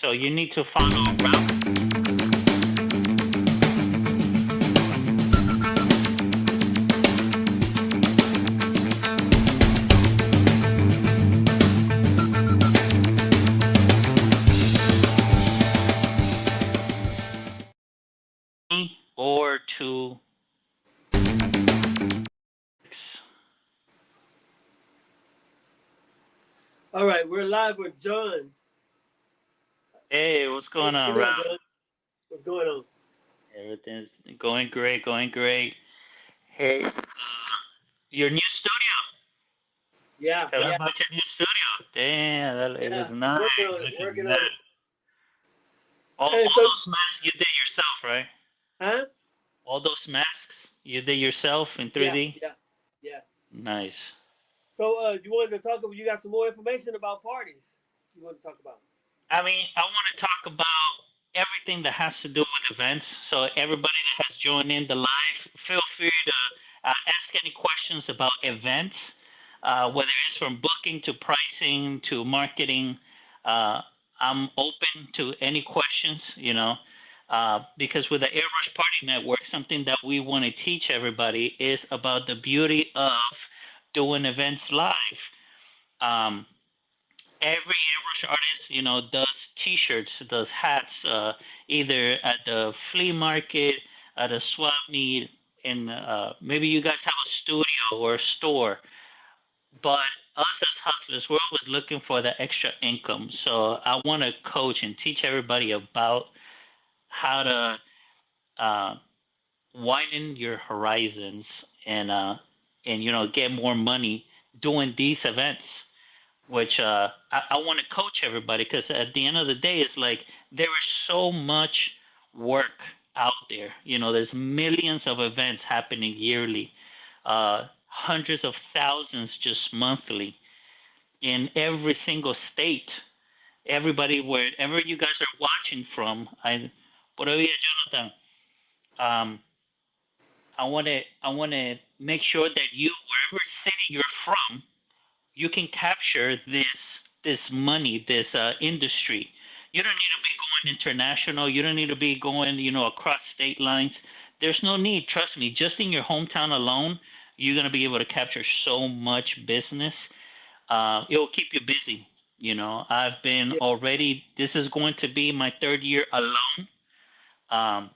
So you need to follow Ralph. Or to All right, we're live with John. Hey, what's How going you on, doing, Ralph? John? What's going on? Everything's going great, going great. Hey, your new studio. Yeah, Tell me yeah, about your new studio. Damn, it yeah. is nice. Working on it. Look at Working on that. it. All Hey, so, those masks you did yourself, right? huh? All those masks you did yourself in Yeah, 3D. yeah, yeah. Nice. So, you wanted to talk about? You got some more information about parties? You want to talk about? I mean, I want to talk about everything that has to do with events. So everybody that has joined in the live, feel free to ask any questions about events, whether it's from booking to pricing to marketing. Uh, I'm open to any questions, because with the Airbrush Party Network, something that we want to teach everybody is about the beauty of doing events live. Um, every airbrush artist, does T-shirts, does hats, either at the flea market, at a swap meet, and maybe you guys have a studio or a store. But us as hustlers, we're always looking for the extra income. So I want to coach and teach everybody about how to uh, widen your horizons and get more money doing these events, which I want to coach everybody, because at the end of the day, it's like there is so much work out there. There's millions of events happening yearly, hundreds of thousands just monthly in every single state. Everybody, wherever you guys are watching from, por ahí, Jonathan, um, I want to make sure that you, wherever city you're from, you can capture this money, this industry. You don't need to be going international. You don't need to be going, across state lines. There's no need. Trust me. Just in your hometown alone, you're gonna be able to capture so much business. It will keep you busy. I've been Yeah, already. This is going to be my third year alone. Um,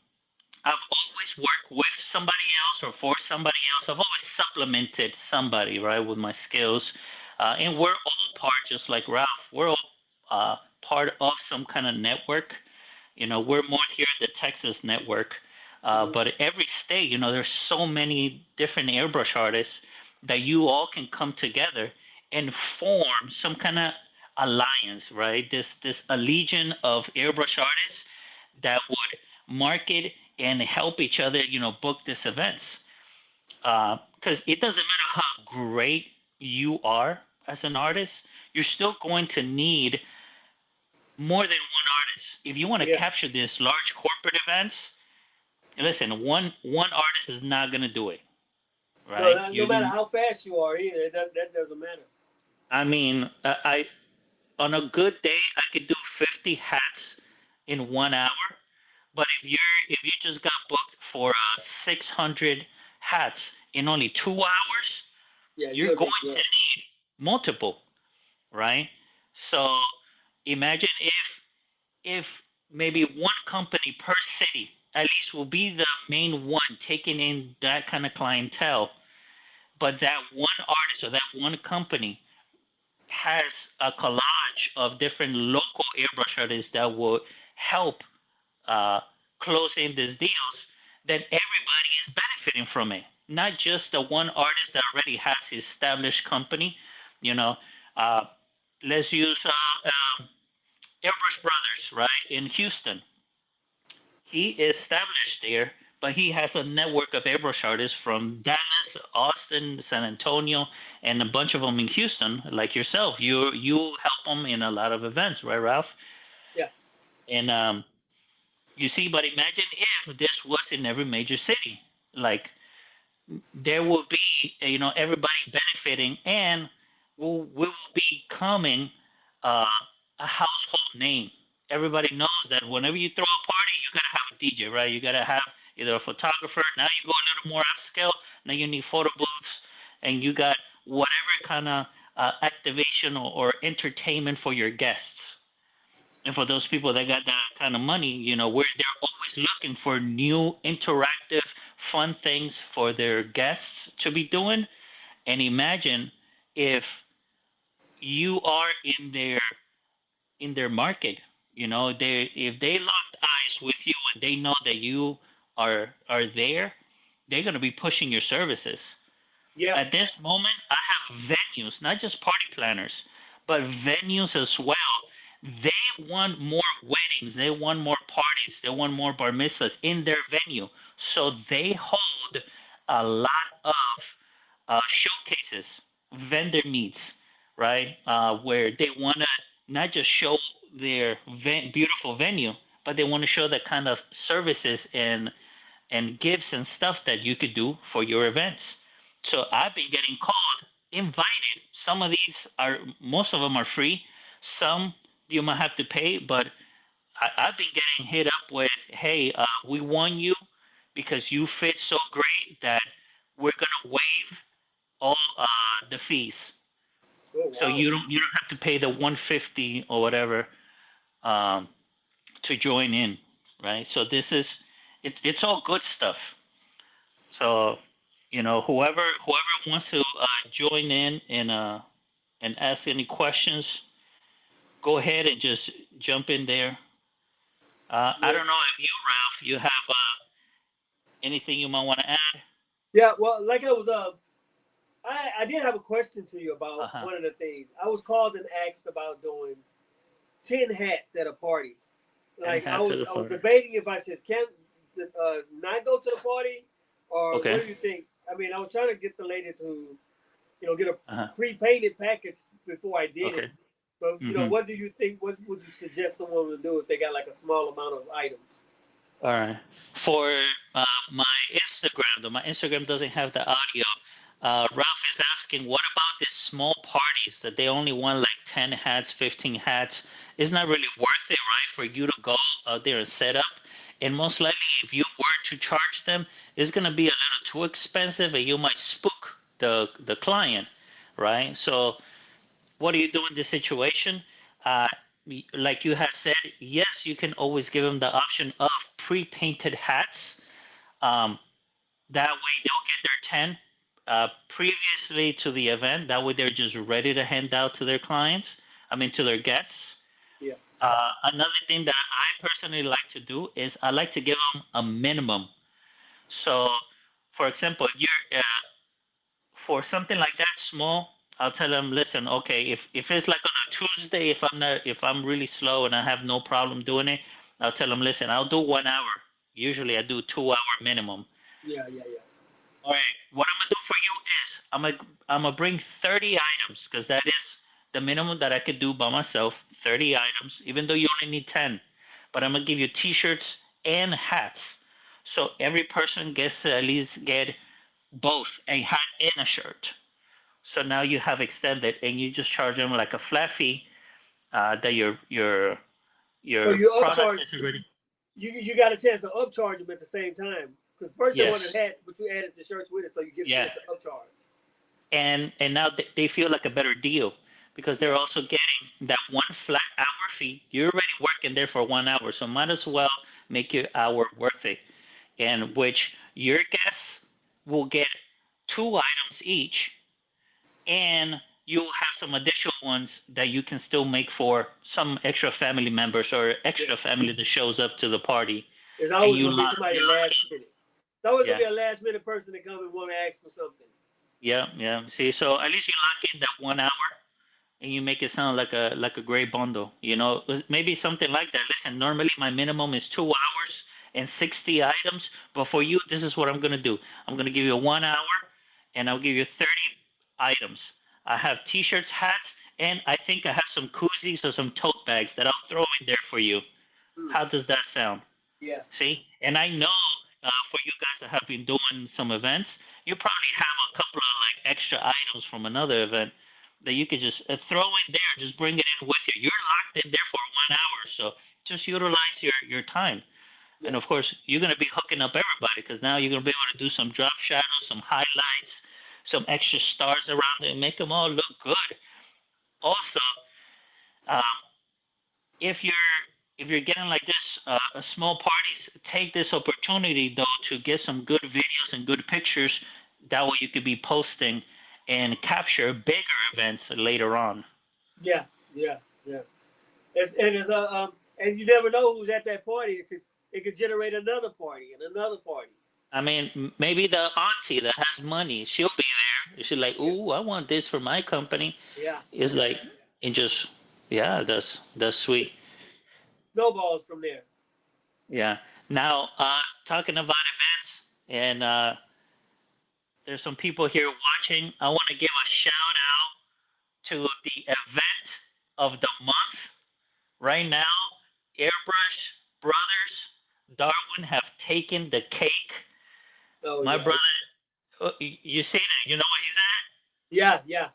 I've always worked with somebody else or for somebody else. I've always supplemented somebody, right, with my skills. And we're all part, just like Ralph, we're all part of some kind of network. We're more here at the Texas network. hmm, But every state, there's so many different airbrush artists that you all can come together and form some kind of alliance, right? This a legion of airbrush artists that would market and help each other, book these events. Because it doesn't matter how great you are as an artist, you're still going to need more than one artist. If you want to yeah. capture these large corporate events, listen, one artist is not going to do it, No, right? no You're matter going to, how fast you are, either that doesn't matter. I mean, on a good day, I could do 50 hats in 1 hour. But if you just got booked for 600 hats in only 2 hours, Yeah, you're you'll going need. to Yeah, need multiple, right? So imagine if maybe one company per city at least will be the main one taking in that kind of clientele, but that one artist or that one company has a collage of different local airbrush artists that will help uh, closing these deals, then everybody is benefiting from it. Not just the one artist that already has his established company. You know, uh, let's use Airbrush Brothers, right, in Houston. He is established there, but he has a network of airbrush artists from Dallas, Austin, San Antonio, and a bunch of them in Houston, like yourself. You help them in a lot of events, right, Ralph? yeah, And you see, but imagine if this was in every major city. Like there will be, everybody benefiting, and we will be becoming uh, a household name. everybody knows that whenever you throw a party, you gotta have a DJ, right? You gotta have either a photographer. Now you go a little more upscale. Now you need photo booths, and you got whatever kind of activation or entertainment for your guests. And for those people that got that kind of money, where they're always looking for new interactive, fun things for their guests to be doing. And imagine if you are in their market. They if they locked eyes with you and they know that you are there, they're gonna be pushing your services. Yeah. At this moment, I have venues, not just party planners, but venues as well. They want more weddings, they want more parties, they want more bar mitzvahs in their venue. So they hold a lot of showcases, vendor meets, right? Where they want to not just show their beautiful venue, but they want to show the kind of services and gifts and stuff that you could do for your events. So I've been getting called, invited. Some of these most of them are free. Some you might have to pay, but I've been getting hit up with, hey, we want you because you fit so great that we're gonna waive all the fees. Oh So wow. you don't have to pay the 150 or whatever um, to join in, right? So it's all good stuff. So whoever wants to join in and ask any questions, go ahead and just jump in there. I Yeah. don't know if you, Ralph, you have anything you might want to add. Yeah. Well, like I was I did have a question to you Uh about huh. one of the things. I was called and asked about doing 10 hats at a party. And Like hats of the I was photo. debating if I should can not go to the party, or Okay. what do you think? I mean, I was trying to get the lady to get a Uh huh. pre-painted package before I did it. Okay. But Mhm. what do you think? What would you suggest someone would do if they got like a small amount of items? All right. For my Instagram, though, my Instagram doesn't have the audio. Ralph is asking, what about these small parties that they only want like 10 hats, 15 hats? It's not really worth it, right, for you to go out there and set up. And most likely, if you were to charge them, it's going to be a little too expensive and you might spook the client, right? So what do you do in this situation? Uh, like you had said, yes, you can always give them the option of pre-painted hats. Um, that way they'll get their 10 previously to the event. That way they're just ready to hand out to their clients, to their guests. Yeah. Another thing that I personally like to do is I like to give them a minimum. So, for example, for something like that small, I'll tell them, listen, okay, if it's like on a Tuesday, if I'm really slow and I have no problem doing it, I'll tell them, listen, I'll do 1 hour. Usually I do 2 hour minimum. Yeah. Yeah. Yeah. All right, what I'm gonna do for you is I'm gonna bring 30 items because that is the minimum that I could do by myself. 30 items, even though you only need 10. But I'm gonna give you t-shirts and hats, so every person gets to at least get both a hat and a shirt. So now you have extended, and you just charge them like a flat fee that So your you product upcharge. is already. You got a chance to upcharge them at the same time, because first they wanted Yes, hats, but you added the shirts with it, so you get a yeah, chance to upcharge. and now they feel like a better deal because they're Yeah. also getting that one flat hour fee. You're already working there for 1 hour, so might as well make your hour worth it. And which your guests will get two items each, and you'll have some additional ones that you can still make for some extra family members or Yeah. extra family that shows up to the party, There's and always you gonna be lock somebody you lock last minute. There's always in. gonna Yeah, be a last minute person that come and want to ask for something. yeah, yeah. See, so at least you lock in that 1 hour, and you make it sound like a great bundle. Maybe something like that. Listen, normally my minimum is 2 hours and 60 items, but for you, this is what I'm gonna do. I'm gonna give you 1 hour, and I'll give you 30 items. I have T-shirts, hats, and I think I have some koozies or some tote bags that I'll throw in there for you. Mm. How does that sound? Yeah. See, and I know for you guys that have been doing some events, you probably have a couple of like extra items from another event that you could just throw in there, just bring it in with you. You're locked in there for 1 hour, so just utilize your time. Yeah. And of course, you're gonna be hooking up everybody because now you're gonna be able to do some drop shadows, some highlights, some extra stars around it, and make them all look good. Also, um, if you're getting like this small parties, take this opportunity though to get some good videos and good pictures. That way you could be posting and capture bigger events later on. Yeah. Yeah. Yeah. And you never know who's at that party. It could generate another party and another party. I mean, maybe the auntie that has money, she'll be there. She's like, Yeah. "Ooh, I want this for my company." Yeah. It's Yeah. like, it just, yeah, that's sweet. Snowballs from there. Yeah. Now, talking about events, and there's some people here watching. I want to give a shout out to the event of the month. Right now, Airbrush Brothers, Darwin have taken the cake. Oh My yeah. brother, you see that? You know what he's at? Yeah. Yeah.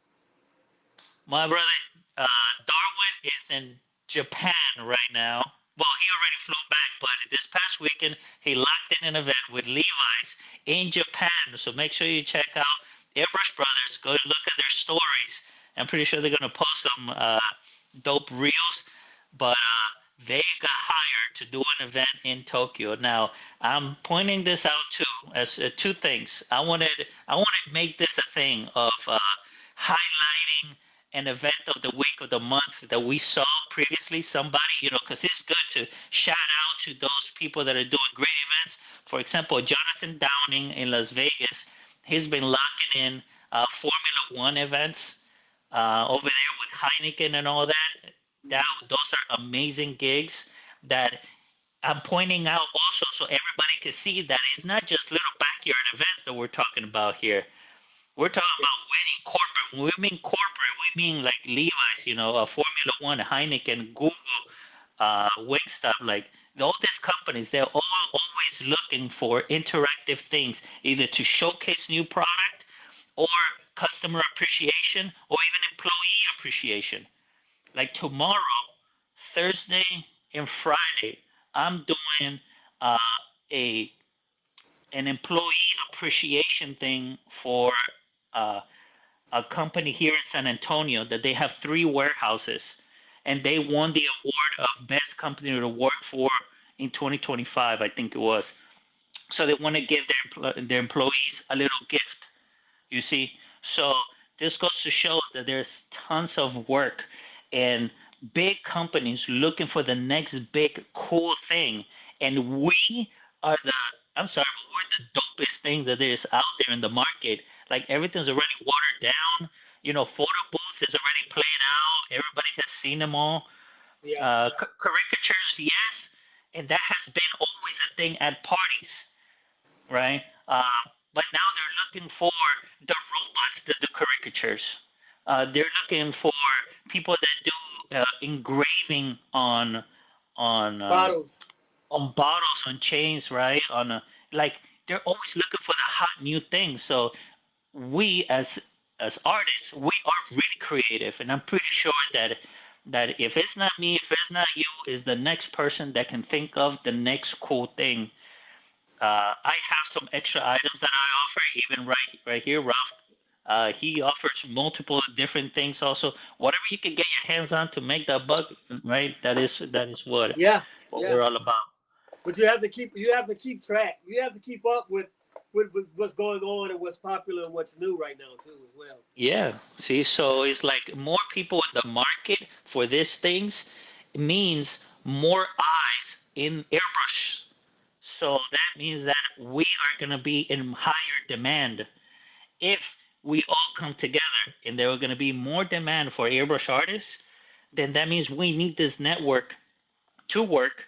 My brother, Darwin is in Japan right now. Well, he already flew back, but this past weekend he locked in an event with Levi's in Japan. So make sure you check out Airbrush Brothers. Go look at their stories. I'm pretty sure they're gonna post some dope reels. But they got hired to do an event in Tokyo. Now I'm pointing this out too as two things. I wanted to make this a thing of highlighting an event of the week of the month that we saw previously. Somebody, because it's good to shout out to those people that are doing great events. For example, Jonathan Downing in Las Vegas, he's been locking in Formula One events over there with Heineken and all that. Those are amazing gigs that I'm pointing out also so everybody can see that it's not just little backyard events that we're talking about here. We're talking Yeah. about winning corporate. When we mean corporate, we mean like Levi's, Formula One, Heineken, Google, Wingstop. Like all these companies, they're all always looking for interactive things, either to showcase new product or customer appreciation or even employee appreciation. Like tomorrow, Thursday and Friday, I'm doing uh, a an employee appreciation thing for uh, a company here in San Antonio that they have three warehouses, and they won the award of best company to work for in 2025, I think it was. So they want to give their employees a little gift. You see, so this goes to show that there's tons of work and big companies looking for the next big cool thing, and we are the I'm sorry, but we're the dopest thing that is out there in the market. Like everything's already watered down. Photo booths is already played out. Everybody has seen them all. Yeah. Caricatures, yes, and that has been always a thing at parties, right? But now they're looking for the robots that do caricatures. They're looking for people that do engraving on uh, Bottles. on bottles, on chains, right? Like they're always looking for the hot new thing. So we as artists, we are really creative, and I'm pretty sure that if it's not me, if it's not you, is the next person that can think of the next cool thing. I have some extra items that I offer, even right here, Ralph. He offers multiple different things. Also, whatever you can get your hands on to make that buck, right? That is Yeah. what Yeah. we're all about. But you have to keep track. You have to keep up with what's going on and what's popular and what's new right now too as well. Yeah. See, so it's like more people in the market for these things means more eyes in airbrush. So that means that we are gonna be in higher demand if we all come together and there are going to be more demand for airbrush artists, then that means we need this network to work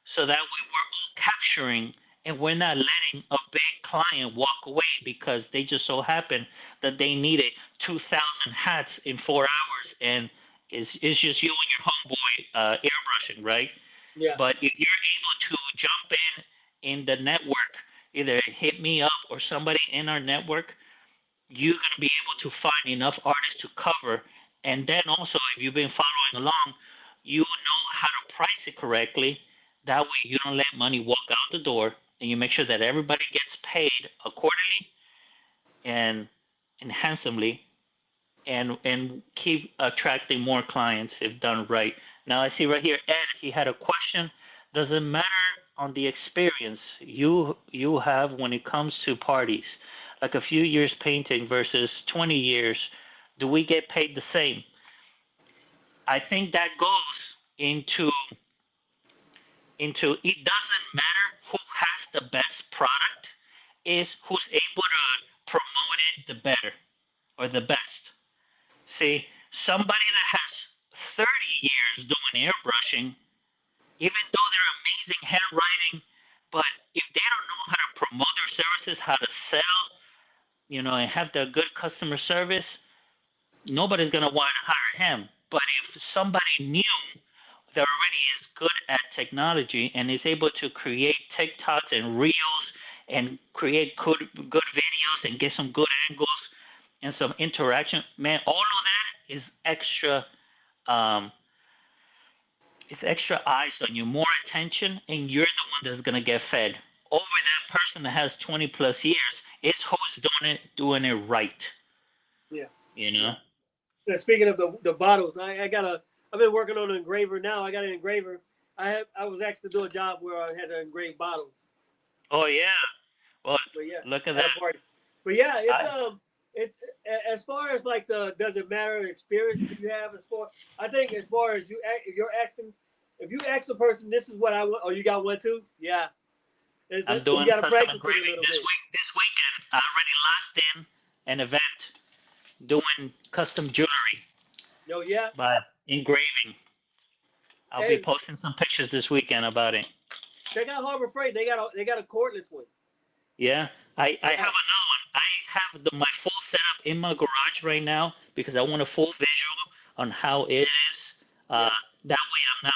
so that way we're all capturing and we're not letting a big client walk away because they just so happen that they needed 2,000 hats in 4 hours and it's just you and your homeboy airbrushing, right? Yeah. But if you're able to jump in the network, either hit me up or somebody in our network, you're going to be able to find enough artists to cover. And then also, if you've been following along, you know how to price it correctly. That way, you don't let money walk out the door, and you make sure that everybody gets paid accordingly and handsomely, and keep attracting more clients if done right. Now I see right here, Ed, he had a question. Does it matter on the experience you have when it comes to parties, like a few years painting versus 20 years? Do we get paid the same? I think that goes into it doesn't matter who has the best product, is who's able to promote it the better or the best. See, somebody that has 30 years doing airbrushing, even though they're amazing handwriting, but if they don't know how to promote their services, how to sell, and have the good customer service, nobody's gonna want to hire him. But if somebody new that already is good at technology and is able to create TikToks and reels and create good videos and get some good angles and some interaction, man, all of that is extra. Um, it's extra eyes on you, more attention, and you're the one that's gonna get fed. Over that person that has 20 plus years, it's who's doing it right. Yeah. You Yeah. know. And speaking of the bottles, I've been working on an engraver now. I got an engraver. I was asked to do a job where I had to engrave bottles. Oh yeah. Well, But yeah, look at at that. a party. But yeah, I it's as far as like the does it matter experience you have as far I think as far as if you're asking if you ask a person this is what I want, oh you got one too, yeah, I'm you doing got to custom practice it a engraving little this bit. week. This weekend, I already locked in an event doing custom jewelry No, yeah, by engraving. I'll be hey, posting some pictures this weekend about it. check out Harbor Freight. They got a cordless one. Yeah, I Yeah, have another one. I have my full setup in my garage right now because I want a full visual on how it is. yeah, That way, I'm not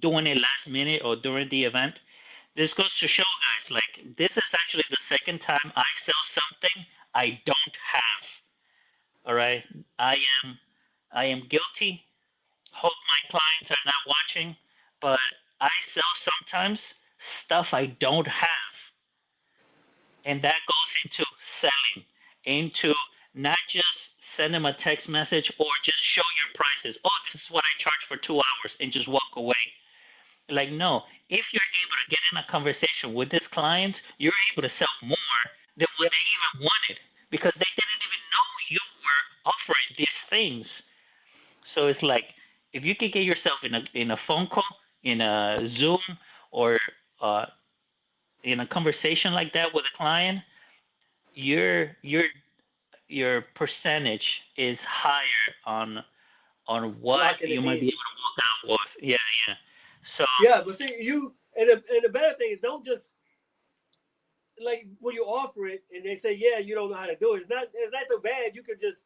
doing it last minute or during the event. This goes to show, guys, like this is actually the second time I sell something I don't have. All right, I am I am guilty. Hope my clients are not watching, but I sell sometimes stuff I don't have, and that goes into selling, into not just send them a text message or just show your prices. Oh, this is what I charge for 2 hours and just walk away. Like, no, if you're able to get in a conversation with these clients, you're able to sell more than what yeah, they even wanted because they didn't even know you were offering these things. So it's like if you could get yourself in a phone call, in a Zoom, or uh, in a conversation like that with a client, your your your percentage is higher on what locking you it might be in. able to walk out with. Yeah, yeah. So Yeah, but see you and the better thing is don't just like when you offer it and they say yeah you don't know how to do it. It's not so bad. You could just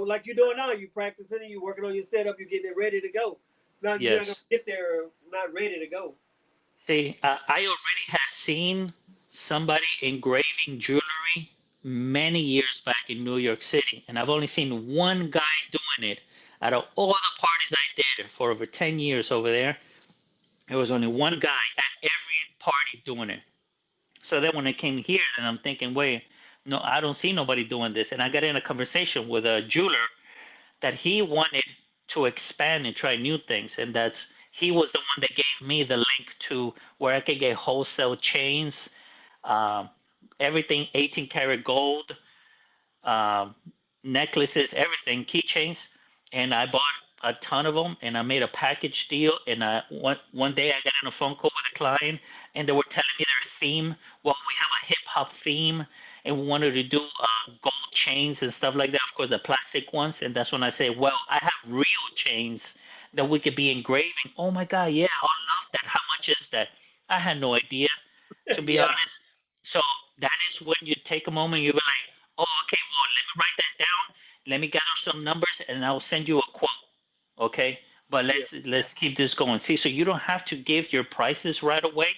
like you're doing now. You practicing it. You working on your setup. You getting it ready to go. Not you're not gonna yes. get there not ready to go. See, I already have seen somebody engraving jewelry many years back in New York City, and I've only seen one guy doing it. Out of all the parties I did for over 10 years over there was only one guy at every party doing it. So then when I came here, and I'm thinking, wait, no, I don't see nobody doing this. And I got in a conversation with a jeweler that he wanted to expand and try new things, and that's he was the one that gave me the link to where I could get wholesale chains, um, everything 18 karat gold, um, necklaces, everything, keychains, and I bought a ton of them, and I made a package deal. And one day I got on a phone call with a client, and they were telling me their theme. Well, we have a hip hop theme, and we wanted to do gold chains and stuff like that. Of course, the plastic ones, and that's when I say, well, I have real chains that we could be engraving. Oh my God, yeah, I love that. How much is that? I had no idea, to be Yeah, honest. So that is when you take a moment, you be like, oh, okay, well, let me write that down. Let me gather some numbers, and I'll send you a quote. Okay, but yeah, let's keep this going. See, so you don't have to give your prices right away.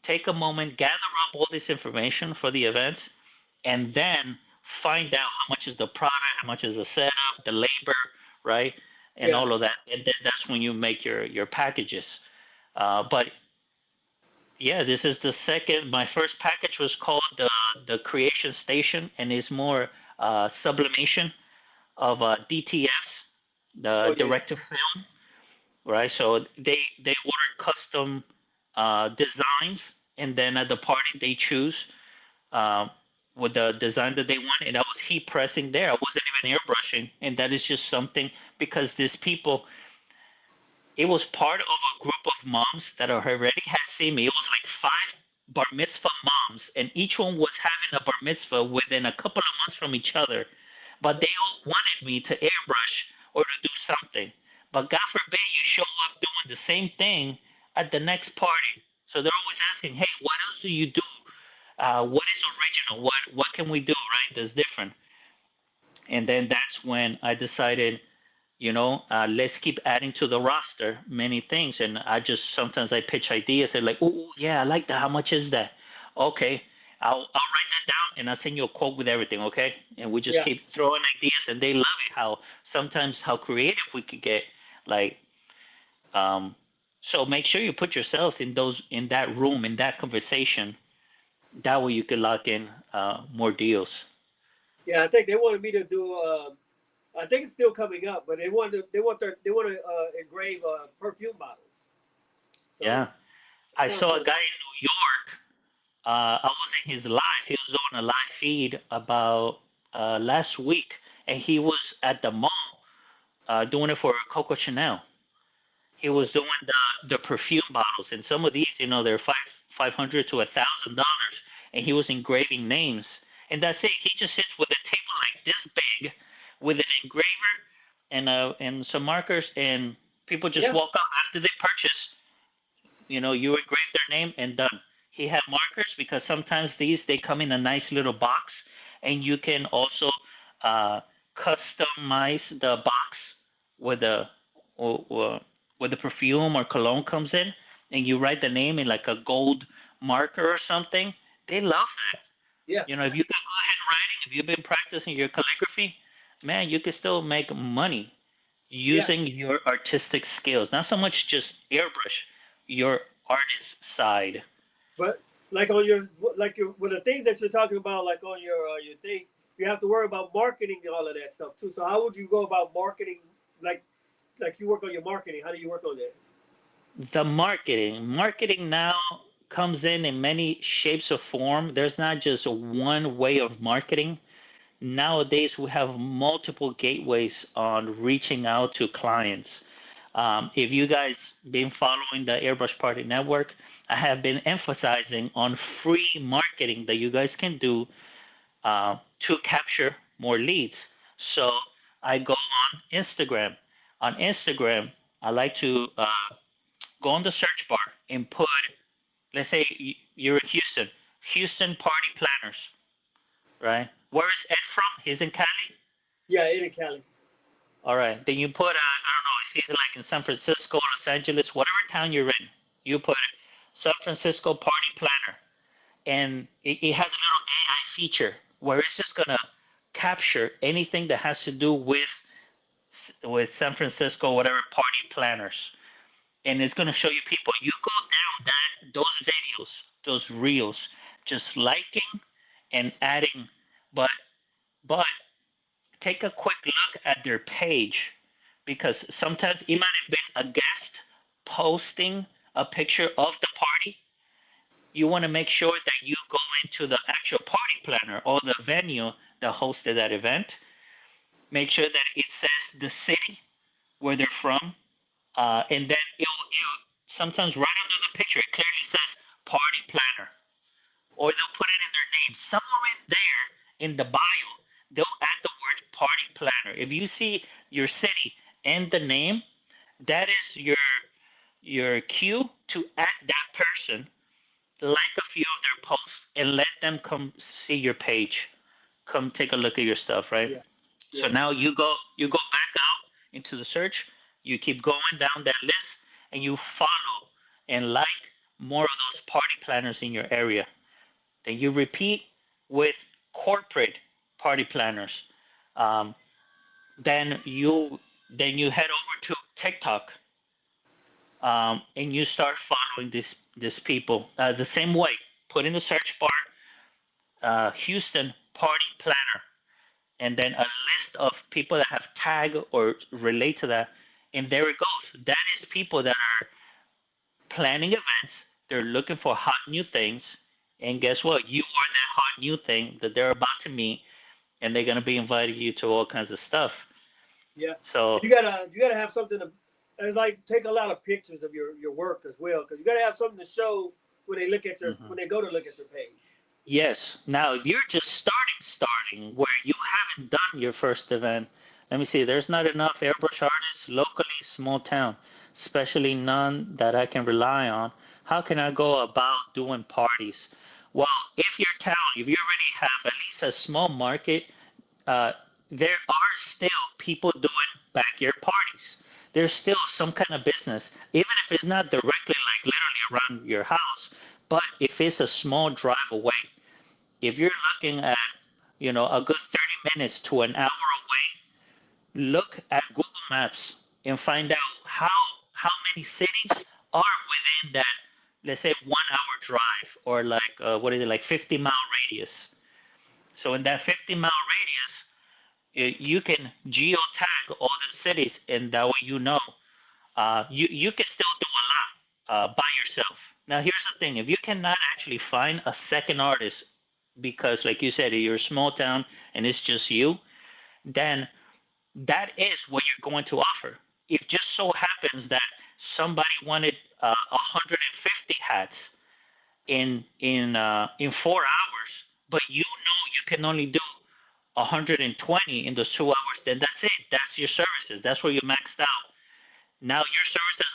Take a moment, gather up all this information for the events, and then find out how much is the product, how much is the setup, the labor, right? and Yeah. all of that, and then that's when you make your packages. But yeah, this is the second. My first package was called the Creation Station, and it's more sublimation of DTFs, Oh the yeah. direct to film, right? So they ordered custom designs, and then at the party they choose uh, with the design that they want, and I was heat pressing there. I wasn't even airbrushing, and that is just something because these people, it was part of a group of moms that already had seen me. It was like five bar mitzvah moms, and each one was having a bar mitzvah within a couple of months from each other. But they all wanted me to airbrush or to do something. But God forbid you show up doing the same thing at the next party. So they're always asking, "Hey, what else do you do? What is original? What can we do? Right? That's different." And then that's when I decided, let's keep adding to the roster many things. And I just sometimes I pitch ideas and like, oh yeah, I like that. How much is that? Okay, I'll write that down and I'll send you a quote with everything. Okay, and we just Yeah. keep throwing ideas, and they love it. How sometimes how creative we could get. Like, um, so make sure you put yourselves in that room in that conversation. That way you can lock in more deals. Yeah. I think they wanted me to do. I think it's still coming up, but they want to engrave perfume bottles. So Yeah, I sounds saw a kind of guy in New York. I was in his live. He was doing a live feed about last week, and he was at the mall doing it for Coco Chanel. He was doing the perfume bottles, and some of these, they're 500 to $1,000, and he was engraving names, and that's it. He just sits with a table like this big, with an engraver and some markers, and people just yeah. walk up after they purchase. You engrave their name and done. He had markers because sometimes these they come in a nice little box, and you can also uh, customize the box with the or, with the perfume or cologne comes in, and you write the name in like a gold marker or something. They love that. Yeah. If you can go ahead and writing, if you've been practicing your calligraphy, man, you can still make money Yeah. using your artistic skills, not so much just airbrush, your artist side. But like on your like your with the things that you're talking about, like on your thing, you have to worry about marketing and all of that stuff too. So how would you go about marketing? Like like you work on your marketing. How do you work on that? The marketing now comes in many shapes of form. There's not just one way of marketing. Nowadays, we have multiple gateways on reaching out to clients. If you guys been following the Airbrush Party Network, I have been emphasizing on free marketing that you guys can do to capture more leads. So I go on Instagram. On Instagram, I like to go on the search bar and put, let's say you're in Houston, Houston Party Planners, right? Where is Ed from? He's in Cali. Yeah, Eddie Cali. All right. Then you put, I don't know, if he's like in San Francisco, Los Angeles, whatever town you're in. You put San Francisco Party Planner, and it has a little AI feature where it's just gonna capture anything that has to do with San Francisco, whatever party planners, and it's gonna show you people. You go down those videos, those reels, just liking and adding, but but take a quick look at their page because sometimes it might have been a guest posting a picture of the party. You want to make sure that you go into the actual party planner or the venue that hosted that event. Make sure that it says the city where they're from, and then it'll sometimes right under the picture it clearly says party planner, or they'll put it in their name somewhere in there in the bio. They'll add the word party planner. If you see your city and the name, that is your cue to add that person, like a few of their posts, and let them come see your page, come take a look at your stuff, right? Yeah. So Yeah. now you go back out into the search, you keep going down that list, and you follow and like more of those party planners in your area. Then you repeat with corporate party planners. Um, then Then you head over to TikTok, and you start following these people the same way. Put in the search bar Houston party planner, and then a list of people that have tag or relate to that, and there it goes. That is people that are planning events. They're looking for hot new things, and guess what? You are that hot new thing that they're about to meet, and they're gonna be inviting you to all kinds of stuff. Yeah, So, and you gotta have something to. It's like take a lot of pictures of your work as well, because you gotta have something to show when they look at your mhm. when they go to look at your page. Yes. Now, if you're just starting, where you haven't done your first event, let me see, there's not enough airbrush artists locally, small town, especially none that I can rely on. How can I go about doing parties? Well, if your town, if you already have at least a small market, uh, there are still people doing backyard parties. There's still some kind of business, even if it's not directly like literally around your house, but if it's a small drive away, if you're looking at, a good 30 minutes to an hour away, look at Google Maps and find out how many cities are within that, let's say, 1 hour drive, or like what is it, like 50-mile radius. So in that 50-mile radius, you can geotag all the cities, and that way you can still do a lot by yourself. Now here's the thing: if you cannot actually find a second artist because, like you said, you're a small town and it's just you, then that is what you're going to offer. If just so happens that somebody wanted 150 hats in 4 hours, but you can only do 120 in those 2 hours, then that's it. That's your services. That's where you maxed out. Now your services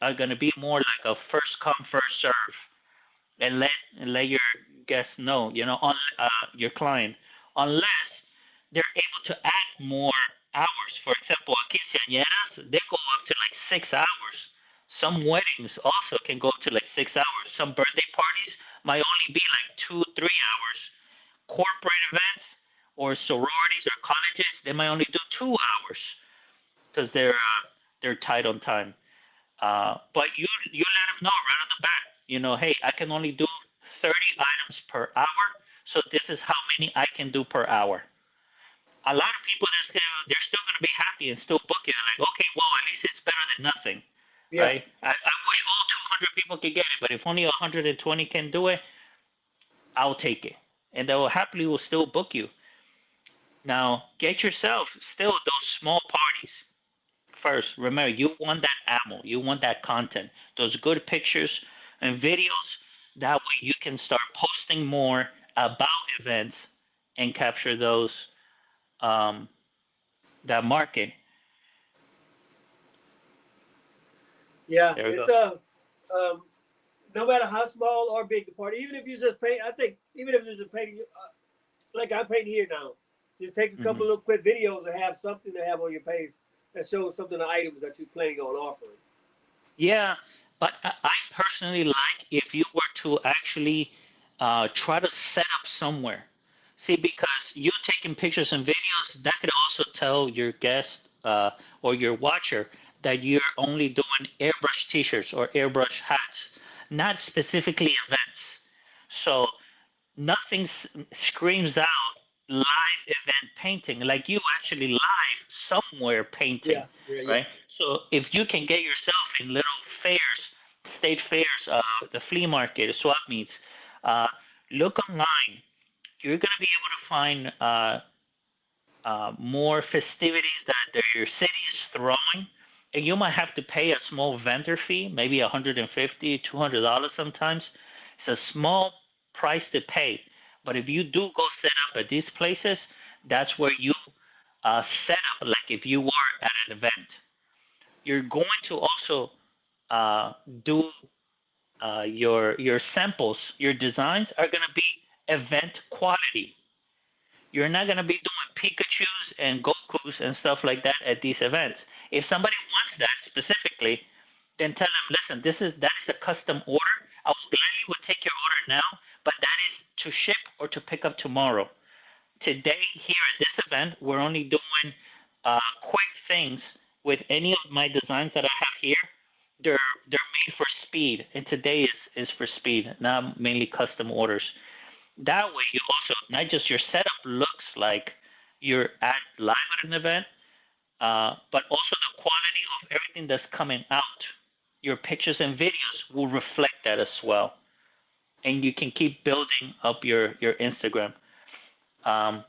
are going to be more like a first come first serve, and let your guests know, on your client, unless they're able to add more hours. For example, quinceañeras, they go up to like 6 hours. Some weddings also can go up to like 6 hours. Some birthday parties might only be like 2, 3 hours. Corporate events or sororities or colleges, they might only do 2 hours because they're tight on time. But you let them know right on the bat. Hey, I can only do 30 items per hour, so this is how many I can do per hour. A lot of people they're still gonna be happy and still book it. Like, okay, well, at least it's better than nothing, Yeah, right? I wish all 200 people could get it, but if only 120 can do it, I'll take it, and they will still book you. Now, get yourself still those small parties. First, remember, you want that ammo, you want that content, those good pictures and videos. That way you can start posting more about events and capture those, um, that market. yeah. There we It's go. no matter how small or big the party, even if you just paint. I think even if you're just painting, like I paint here now, just take a couple Hmm. of little quick videos and have something to have on your page that shows something of the items that you're planning on offering. Yeah, but I personally like if you were to actually try to set up somewhere. See, because you taking pictures and videos, that could also tell your guest or your watcher that you're only doing airbrush t-shirts or airbrush hats, not specifically events. So nothing screams out live event painting like you actually live somewhere painting, Yeah, yeah, yeah, right? So if you can get yourself in little fairs, state fairs, the flea market, swap meets, uh, look online. You're gonna be able to find more festivities that your city is throwing, and you might have to pay a small vendor fee, maybe 150, $200 sometimes. It's a small price to pay, but if you do go set up at these places, that's where you set up like if you were at an event. You're going to also uh, do your samples, your designs are going to be event quality. You're not going to be doing Pikachus and Gokus and stuff like that at these events. If somebody wants that specifically, then tell them, listen, that is a custom order. I will gladly will take your order now, but that is to ship or to pick up tomorrow. Today, here at this event, we're only doing quick things, with any of my designs that I have here, they're made for speed, and today is for speed, not mainly custom orders. That way, you also not just your setup looks like you're at live at an event, but also the quality of everything that's coming out. Your pictures and videos will reflect that as well, and you can keep building up your Instagram. Um,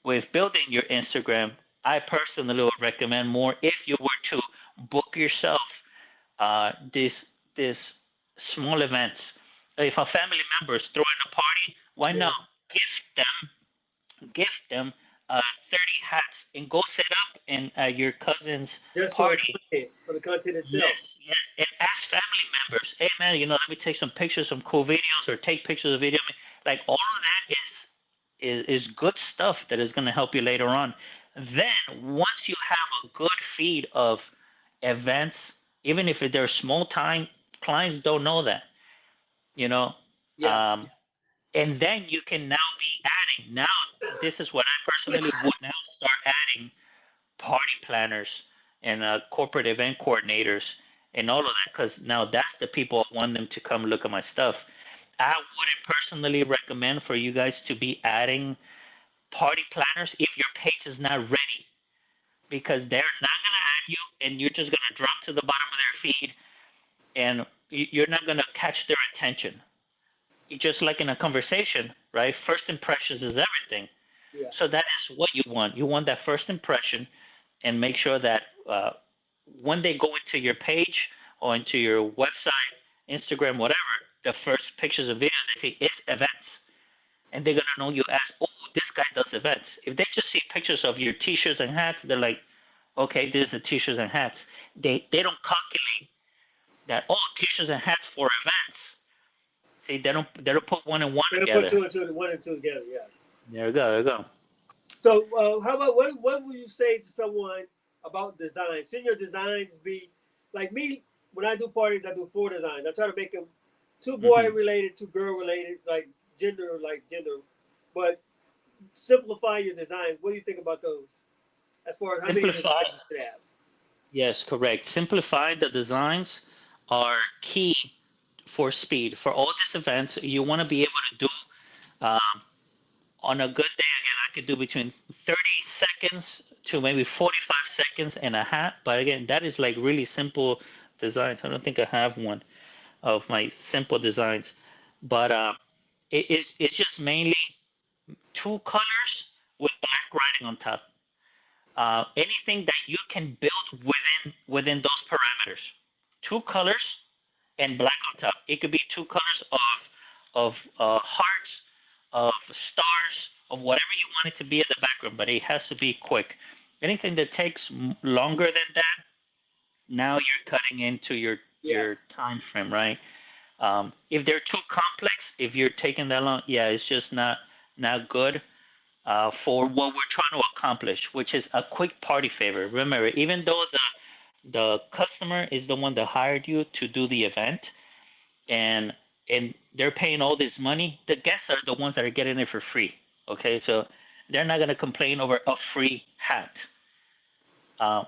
with building your Instagram, I personally would recommend more if you were to book yourself this small events. If a family member is throwing a party, why Yeah. not gift them 30 hats and go set up in your cousin's Just party. for the content itself. Yes, yes, and ask family members, hey man, let me take some pictures, some cool videos, or take pictures of video. Like all of that is good stuff that is going to help you later on. Then once you have a good feed of events, even if they're small time, clients don't know that, you know. Yeah. Um, and then you can now be adding. Now this is what I personally would now start adding party planners and corporate event coordinators and all of that, because now that's the people I want them to come look at my stuff. I wouldn't personally recommend for you guys to be adding party planners if your page is not ready, because they're not going to add you and you're just going to drop to the bottom of their feed, and you're not going to catch their attention. Just like in a conversation, right? First impressions is everything. Yeah. So that is what you want. You want that first impression, and make sure that when they go into your page or into your website, Instagram, whatever, the first pictures and videos they see it's events, and they're gonna know you as, oh, this guy does events. If they just see pictures of your t-shirts and hats, they're like, okay, this is the t-shirts and hats. They don't calculate that, oh, t-shirts and hats for events. See, they don't put one and one Better put together. one and two together. Yeah. There you go. There you go. So, how about what would you say to someone about design? Shouldn't your designs be like me? When I do parties, I do four designs. I try to make them two boy Hmm. related, two girl related, like gender. But simplify your designs. What do you think about those? As far as how many Simplify. designs you should have? Yes, correct. Simplify the designs are key for speed. For all these events, you want to be able to do um, on a good day. Again, I could do between 30 seconds to maybe 45 seconds and a hat. But again, that is like really simple designs. I don't think I have one of my simple designs. But it's just mainly two colors with black writing on top. Anything that you can build within those parameters. Two colors and black on top. It could be two colors of hearts, of stars, of whatever you want it to be in the background, but it has to be quick. Anything that takes longer than that, now you're cutting into your Yeah, time frame, right? If they're too complex, if you're taking that long, yeah, it's just not good for what we're trying to accomplish, which is a quick party favor. Remember, even though the customer is the one that hired you to do the event, and they're paying all this money, the guests are the ones that are getting it for free. Okay, so they're not gonna complain over a free hat. Um,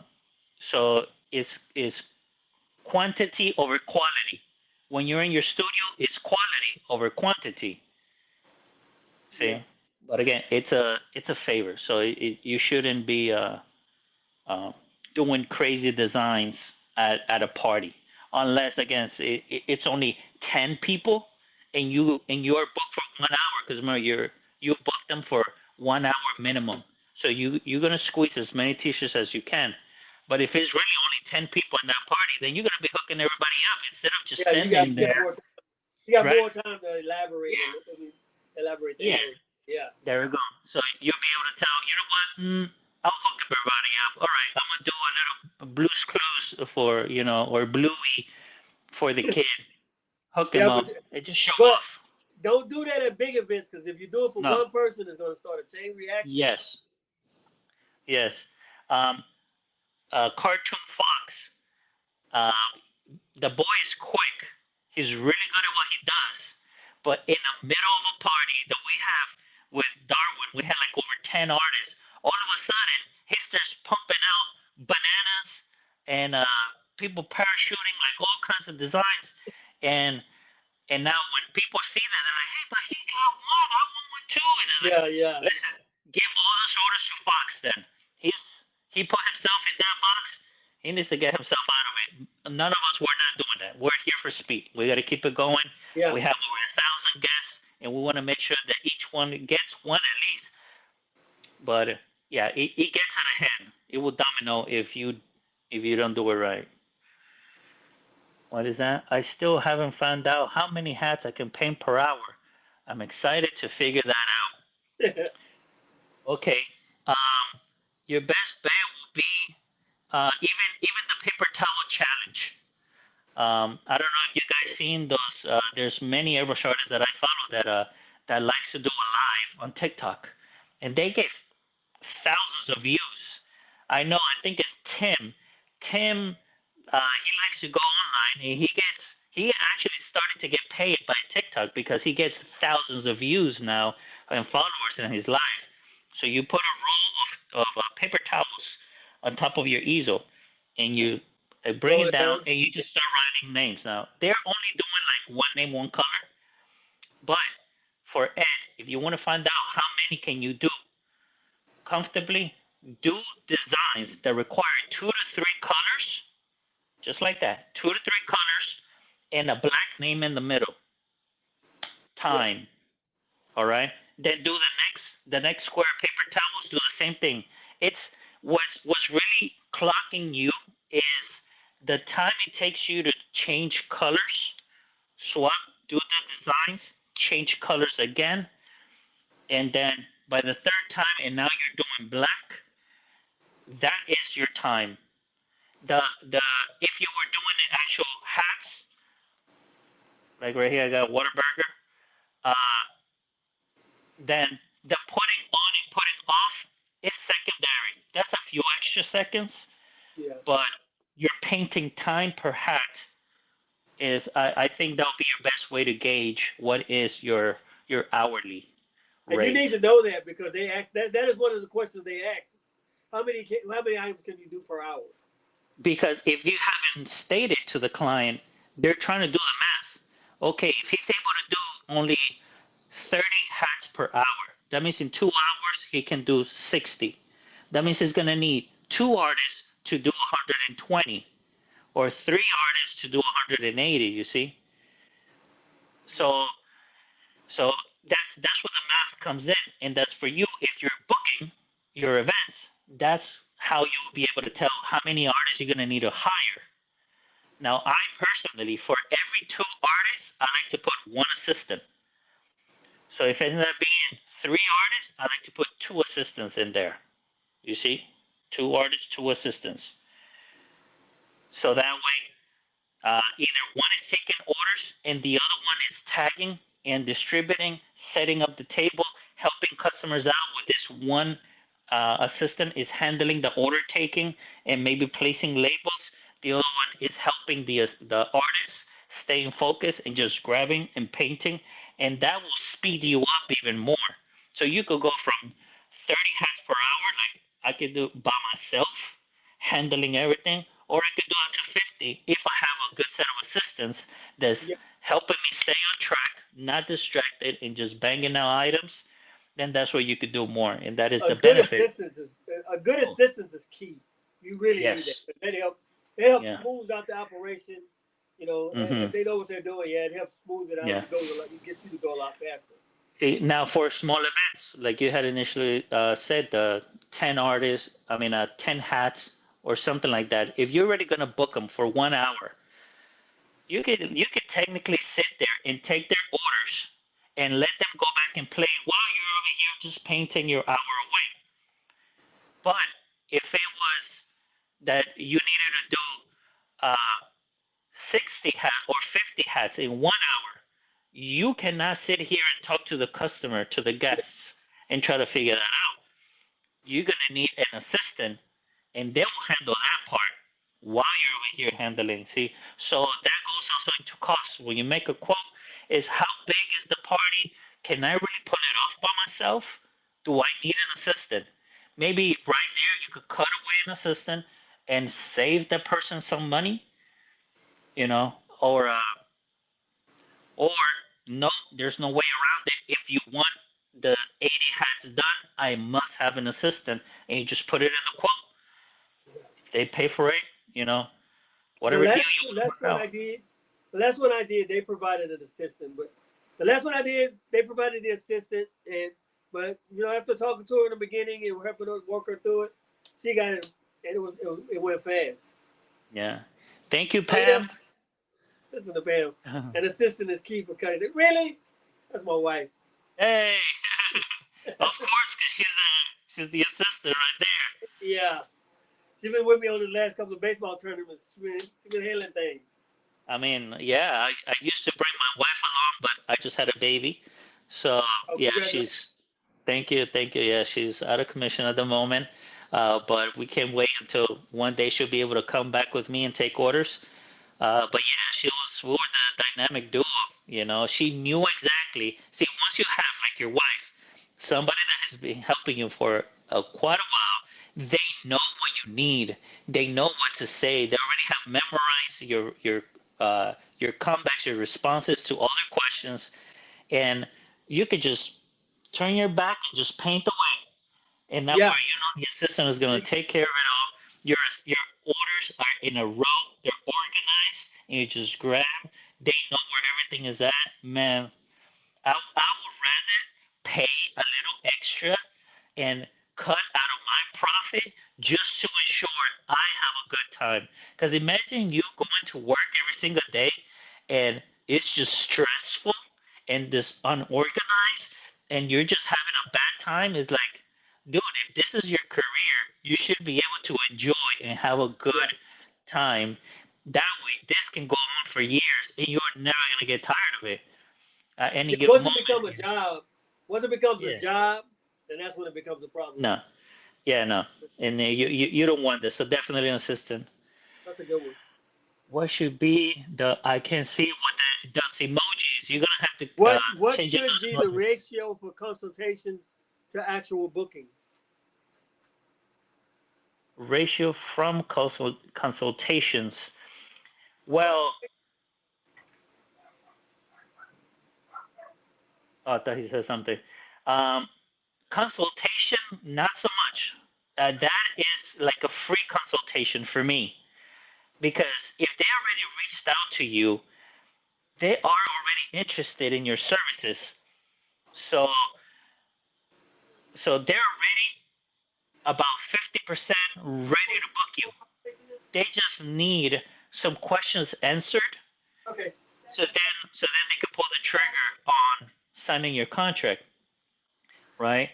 so it's quantity over quality. When you're in your studio, it's quality over quantity. yeah. See, but again, it's a favor, so you shouldn't be uh, doing crazy designs at a party, unless again it's only 10 people and you're booked for 1 hour, because remember you booked them for 1 hour minimum, so you're gonna squeeze as many t-shirts as you can. But if it's really only 10 people in that party, then you're gonna be hooking everybody up instead of just Yeah, standing you got there, more time. You got right? more time to elaborate Yeah, and elaborate the yeah. area. Yeah, There we go. So you'll be able to tell, you know what? I'll hook up everybody up. All right, I'm gonna do a little Blue's Clues for or Bluey for the kid. Hook him yeah, up and just show but off. don't do that at big events because if you do it for No. one person, it's going to start a chain reaction. Yes. Yes. Um, Cartoon Fox. Uh, the boy is quick. He's really good at what he does. But in the middle of a party that we have with Darwin, we had like over 10 artists. All of a sudden, he starts pumping out bananas, and people parachuting like all kinds of designs, and now when people see that, they're like, hey, but he got one, I want one too, and they're like, Yeah, yeah, listen, give all those orders to Fox then. He put himself in that box. He needs to get himself out of it. None of us were not doing that. We're here for speed. We got to keep it going. yeah. We have over 1,000 guests, and we want to make sure that each one gets one at least. But yeah, it gets out of hand. It will domino if you don't do it right. What is that? I still haven't found out how many hats I can paint per hour. I'm excited to figure that out. Okay. Um, your best bet will be even the paper towel challenge. I don't know if you guys seen those. There's many airbrush artists that I follow that likes to do a live on TikTok, and they get thousands of views. I know. I think it's Tim. Tim, he likes to go online. He actually started to get paid by TikTok because he gets thousands of views now and followers in his live. So you put a roll of paper towels on top of your easel, and you bring Roll it it down, down. and you just start writing names. Now they're only doing like one name, one color, but for Ed, if you want to find out how many can you do comfortably, do designs that require 2 to 3 colors, just like that, 2 to 3 colors, and a black name in the middle. Yeah. Time. All right. Then do the next square paper towels. Do the same thing. It's what's really clocking you is the time it takes you to change colors, swap, do the designs, change colors again, and then by the third time, and now you're doing black. That is your time. The If you were doing the actual hats, like right here, I got Whataburger. Uh, then the putting on and putting off is secondary. That's a few extra seconds, Yeah. but your painting time per hat is. I think that'll be your best way to gauge what is your hourly And you rate. need to know that because they ask that. That is one of the questions they ask. How many items can you do per hour? Because if you haven't stated to the client, they're trying to do the math. Okay, if he's able to do only 30 hats per hour, that means in 2 hours he can do 60. That means he's going to need 2 artists to do 120 or 3 artists to do 180, you see? Yeah. So so that's where the math comes in, and that's for you if you're booking your events. That's how you'll be able to tell how many artists you're going to need to hire. Now, I personally, for every 2 artists, I like to put one assistant. So if it ends up being 3 artists, I like to put 2 assistants in there. You see? 2 artists, 2 assistants. So that way, either one is taking orders and the other one is tagging and distributing, setting up the table, helping customers out with this one assistant is handling the order taking and maybe placing labels. The other one is helping the artist stay in focus and just grabbing and painting, and that will speed you up even more. So you could go from 30 hats per hour, like I could do by myself, handling everything, or I could do up to 50 if I have a good set of assistants that's Yeah. helping me stay on track, not distracted, and just banging out items. Then that's where you could do more, and that is A the good benefit. assistance is a good Oh, assistance is key. You really need that. yes, That help. It helps yeah, smooth out the operation. You know, mm-hmm, if they know what they're doing, yeah, it helps smooth it out. yeah. It goes a lot. It gets you to go a lot faster. See, now for small events, like you had initially said, the 10 artists, I mean, 10 hats or something like that. If you're already gonna book them for 1 hour, you could technically sit there and take their orders and let them go back and play while you're over here just painting your hour away. But if it was that you needed to do uh, 60 hats or 50 hats in 1 hour, you cannot sit here and talk to the customer, to the Yeah. guests, and try to figure that out. You're going to need an assistant, and they will handle that part while you're over here handling. See, so that goes also into cost. When you make a quote, is how big is the party? Can I really pull it off by myself? Do I need an assistant? Maybe right there you could cut away an assistant, and save the person some money, you know, or or no, there's no way around it. If you want the 80 hats done, I must have an assistant, and you just put it in the quote. They pay for it, you know, The whatever deal last you the want to last work one out. I did, the last one I did, they provided an assistant. But the last one I did, they provided the assistant, and but after talking to her in the beginning and helping her work her through it, she got it, and it went fast. Yeah. Thank you, Oh yeah, Pam. listen to Pam. An assistant is key for cutting it. Really? That's my wife. Hey, of course, 'cause she's the assistant right there. Yeah, she's been with me on the last couple of baseball tournaments. She been handling things. I mean, yeah, I used to bring my wife along, but I just had a baby. So, Oh, yeah, congratulations. she's, thank you, thank you. Yeah, she's out of commission at the moment. But we can't wait until one day she'll be able to come back with me and take orders. But yeah, we were the dynamic duo. She knew exactly. See, once you have like your wife, somebody that has been helping you for quite a while, they know what you need. They know what to say. They already have memorized your comebacks, your responses to all their questions, and you could just turn your back and just paint away. And that Yeah, way, the assistant is going to take care of it all. Your orders are in a row. They're organized, and you just grab. They know where everything is at. Man, I would rather pay a little extra and cut out of my profit just to ensure I have a good time. Because imagine you going to work every single day and it's just stressful and this unorganized and you're just having a bad time. It's like, dude, if this is your career, you should be able to enjoy and have a good yeah. time. That way, this can go on for years and you're never going to get tired of it at any Yeah, given once it moment. becomes a job, once it becomes a Yeah. job, then that's when it becomes a problem. No. Yeah, no. And you don't want this. So definitely an assistant. That's a good one. What should be the I can see what those emojis. You're gonna have to What change up should be those the emojis. ratio for consultations to actual bookings? Ratio from consultations. Well, oh, I thought he said something. Um, Consultation, not so much. That is like a free consultation for me because if they already reached out to you, they are already interested in your services. So they're already about 50% ready to book you. They just need some questions answered Okay. so then they can pull the trigger on signing your contract, right?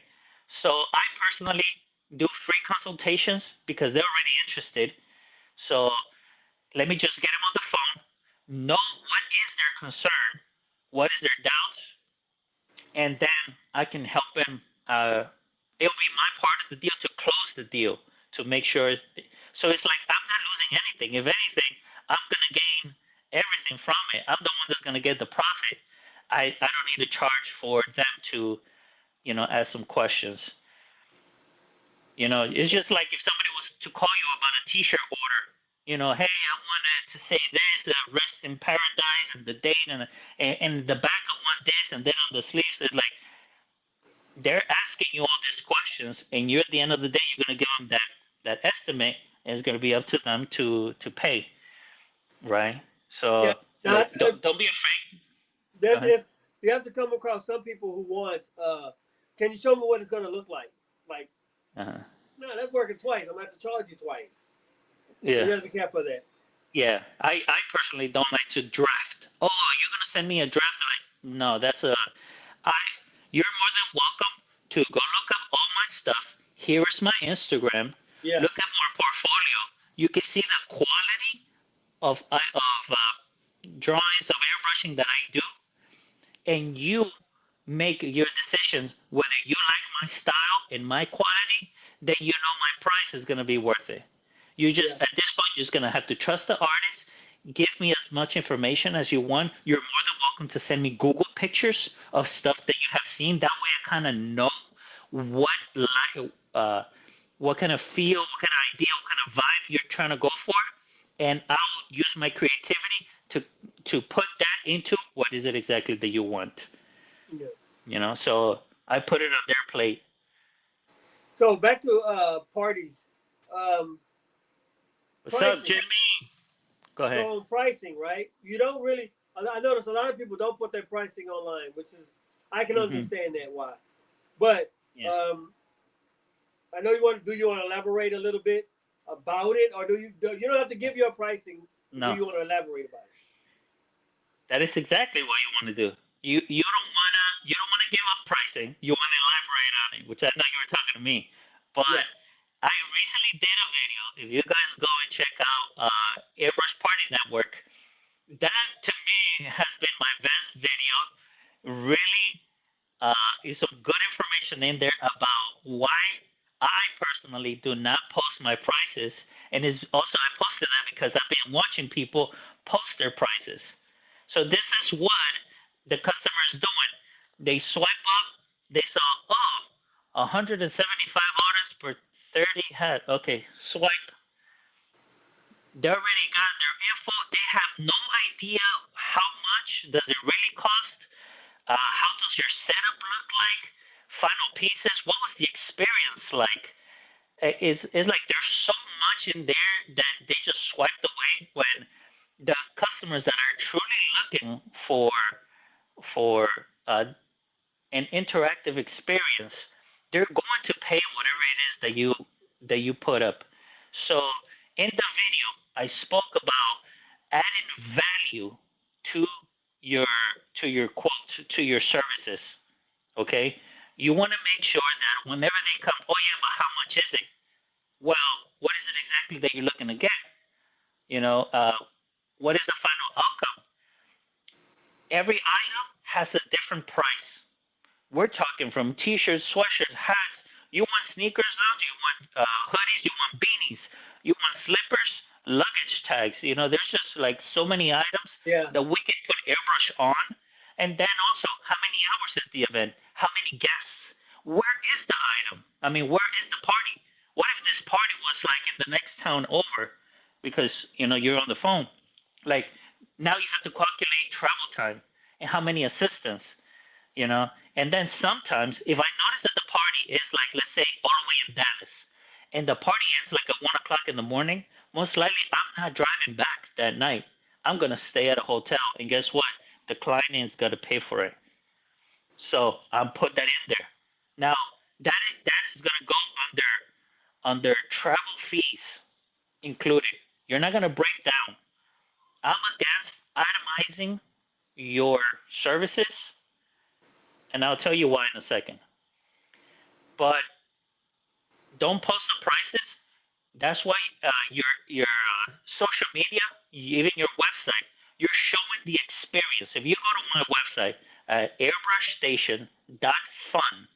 So I personally do free consultations because they're already interested. So let me just get them on the phone, know what is their concern, what is their doubt, and then I can help them. It'll be my part of the deal to close the deal to make sure. So it's like I'm not losing anything. If anything, I'm gonna gain everything from it. I'm the one that's gonna get the profit. I don't need to charge for them to ask some questions. It's just like if somebody was to call you about a T-shirt order. Hey, I wanted to say this, rest in paradise, and the date, and the back I want this, and then on the sleeves, it's like they're asking you all these questions, and you're at the end of the day, you're gonna give them that estimate, and it's gonna be up to them to pay, right? Yeah. So Now, don't be afraid. Go there's ahead. if you have to come across some people who want, can you show me what it's going to look like? Like, Uh-huh. no, that's working twice. I'm going to have to charge you twice. So Yeah, you have to be careful of that. yeah. I personally don't like to draft. Oh, you're gonna send me a draft? Like, no, that's a I. You're more than welcome to go look up all my stuff. Here is my Instagram. Yeah. Look at my portfolio. You can see the quality of drawings of airbrushing that I do, and you make your decision whether you like my style and my quality. Then you know my price is gonna be worth it. You Yeah. just at this point you're just gonna have to trust the artist. Give me as much information as you want. You're more than welcome to send me Google pictures of stuff that you have seen. That way I kind of know what like what kind of feel, what kind of idea, what kind vibe you're trying to go for, and I'll use my creativity to put that into what is it exactly that you want. Yeah. So I put it on their plate. So back to parties, um, What's up, pricing. Jimmy? Go ahead. So on pricing, right? You don't really. I notice a lot of people don't put their pricing online, which is I can Hmm. understand that why. But Yeah. um, I know you want. Do you want to elaborate a little bit about it, or do you? You don't have to give your pricing. But do No, you want to elaborate about it? that is exactly what you want to do. You don't wanna give up pricing. You want to elaborate on it, which I know you were talking to me. But Yeah. I recently did a video. If you guys go and check out Airbrush Party Network, that to me has been my best video. Really, is some good information in there about why I personally do not post my prices, and is also I posted that because I've been watching people post their prices. So this is what the customer is doing. They swipe up, they saw, oh, 175 orders per 30 hat. Okay, swipe. They already got their info. They have no idea how much does it really cost. How does your setup look like? Final pieces. What was the experience like? It's like there's so much in there that they just swiped away when the customers that are truly looking for an interactive experience, they're going to pay whatever it is that you put up. So in the video, I spoke about adding value to your your quote to your services. Okay, you want to make sure that whenever they come, oh yeah, but how much is it? Well, what is it exactly that you're looking to get? You know, uh, what is the final outcome? Every item has a different price. We're talking from t-shirts, sweatshirts, hats. You want sneakers now? Do you want hoodies? You want beanies? You want slippers? Luggage tags? There's just like so many items Yeah. that we can put airbrush on. And then also, how many hours is the event? How many guests? Where is the item? I mean, where is the party? What if this party was like in the next town over? Because you're on the phone. Like now you have to calculate travel time and how many assistants you know. And then sometimes, if I notice that the party is like, let's say, all the way in Dallas, and the party ends like at 1 o'clock in the morning, most likely I'm not driving back that night. I'm gonna stay at a hotel, and guess what? The client is gonna pay for it. So I'm put that in there. Now that is gonna go under travel fees included. You're not gonna break down. I'm against itemizing your services, and I'll tell you why in a second. But don't post the prices. That's why your social media, even your website, you're showing the experience. If you go to my website at airbrushstation.fun,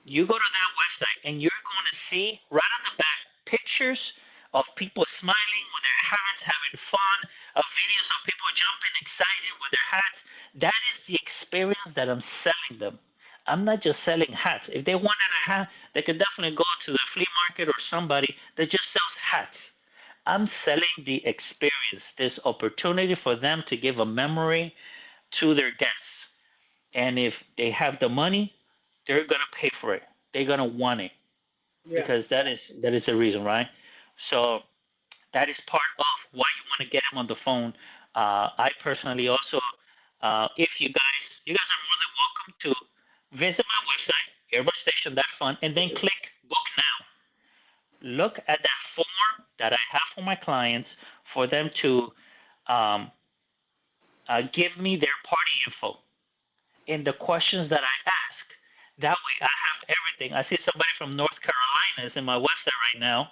you go to that website and you're going to see right on the back pictures of people smiling with their hats, having fun, videos of people jumping excited with their hats. That is the experience that I'm selling them. I'm not just selling hats. If they wanted a hat, they could definitely go to the flea market or somebody that just sells hats. I'm selling the experience, this opportunity for them to give a memory to their guests. And if they have the money, they're gonna pay for it. They're gonna want it Yeah. because that is the reason, right? So that is part of why you want to get them on the phone. I personally also, if you guys are more than welcome to visit my website, airbrushstation.fun, and then click book now. Look at that form that I have for my clients for them to um, give me their party info in the questions that I ask. That way I have everything. I see somebody from North Carolina is in my website right now.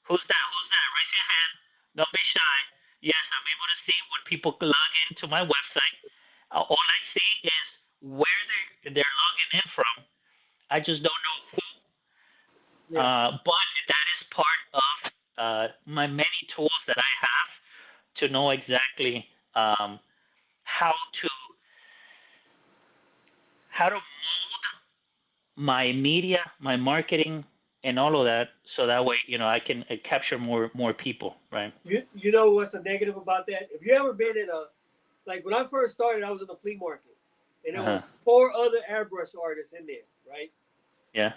Who's that? Who's that? Raise your hand. Don't be shy. Yes, I'm able to see when people log into my website. All I see is where they're logging in from. I just don't know who. Yeah. But that is part of my many tools that I have to know exactly how to how to mold my media, my marketing, and all of that, so that way, I can capture more people, right? You know what's a negative about that? If you ever been in a, like when I first started, I was in the flea market, and there Uh-huh. was four other airbrush artists in there, right? Yeah.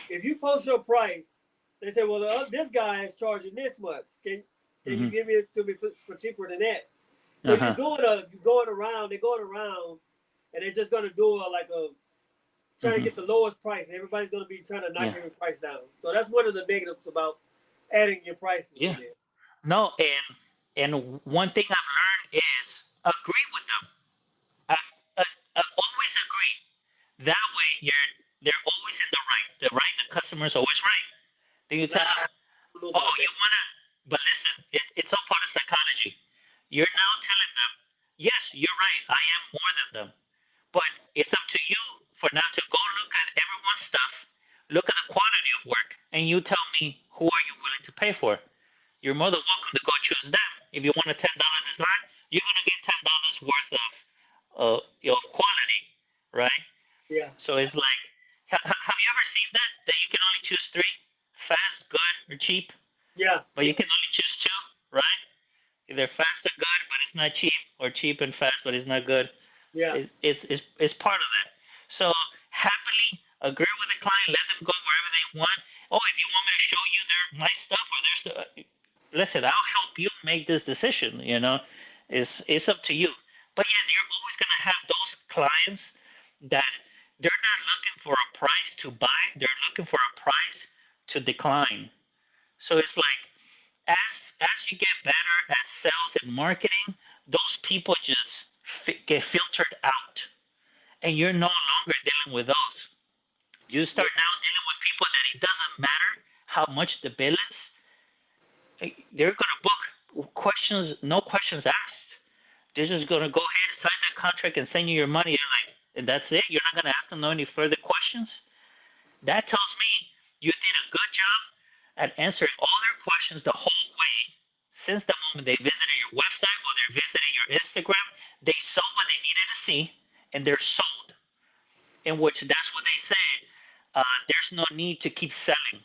If you post your price, they say, well, this guy is charging this much. Can you Mhm. give it to me for cheaper than that? So Uh-huh. you're going around, they're going around, and they're just gonna do a trying to Mhm. get the lowest price. Everybody's gonna be trying to knock Yeah. every price down. So that's one of the negatives about adding your prices in Yeah. there. No, and one thing I've learned is agree with them. I, I always agree. That way, they're always in the right. The customer's always right. Then you Nah, tell them, I don't know oh, about you that. wanna, but listen, it's all part of psychology. You're now telling them, yes, you're right. I am more than them, but it's up to you for now to go look at everyone's stuff, look at the quality of work, and you tell me who are you willing to pay for. You're more than welcome to go choose them. If you want a $10 design, you're gonna get $10 worth of quality, right? Yeah, So it's like, have you ever seen that you can only choose three, fast, good, or cheap, yeah, but you can only choose two, right? Either fast or good, but it's not cheap, or cheap and fast, but it's not good. yeah, It's part of that. So happily agree with the client, let them go wherever they want. Oh, if you want me to show you my stuff or their stuff, listen, I'll help you make this decision. It's up to you. But yeah, you're always gonna have those clients that they're not looking for a price to buy, they're looking for a price to decline. So it's like as you get better at sales and marketing, those people just get filtered out, and you're no longer dealing with those. You yeah, start now dealing with people that it doesn't matter how much the bill is. They're gonna book questions, no questions asked. They're just gonna go ahead, sign that contract, and send you your money. You're like, and that's it. You're not gonna ask them no any further questions. That tells me you did a good job at answering all their questions the whole way since the moment they visited your website or they visited your Instagram. They saw what they needed to see and they're sold. In which that's what they say. There's no need to keep selling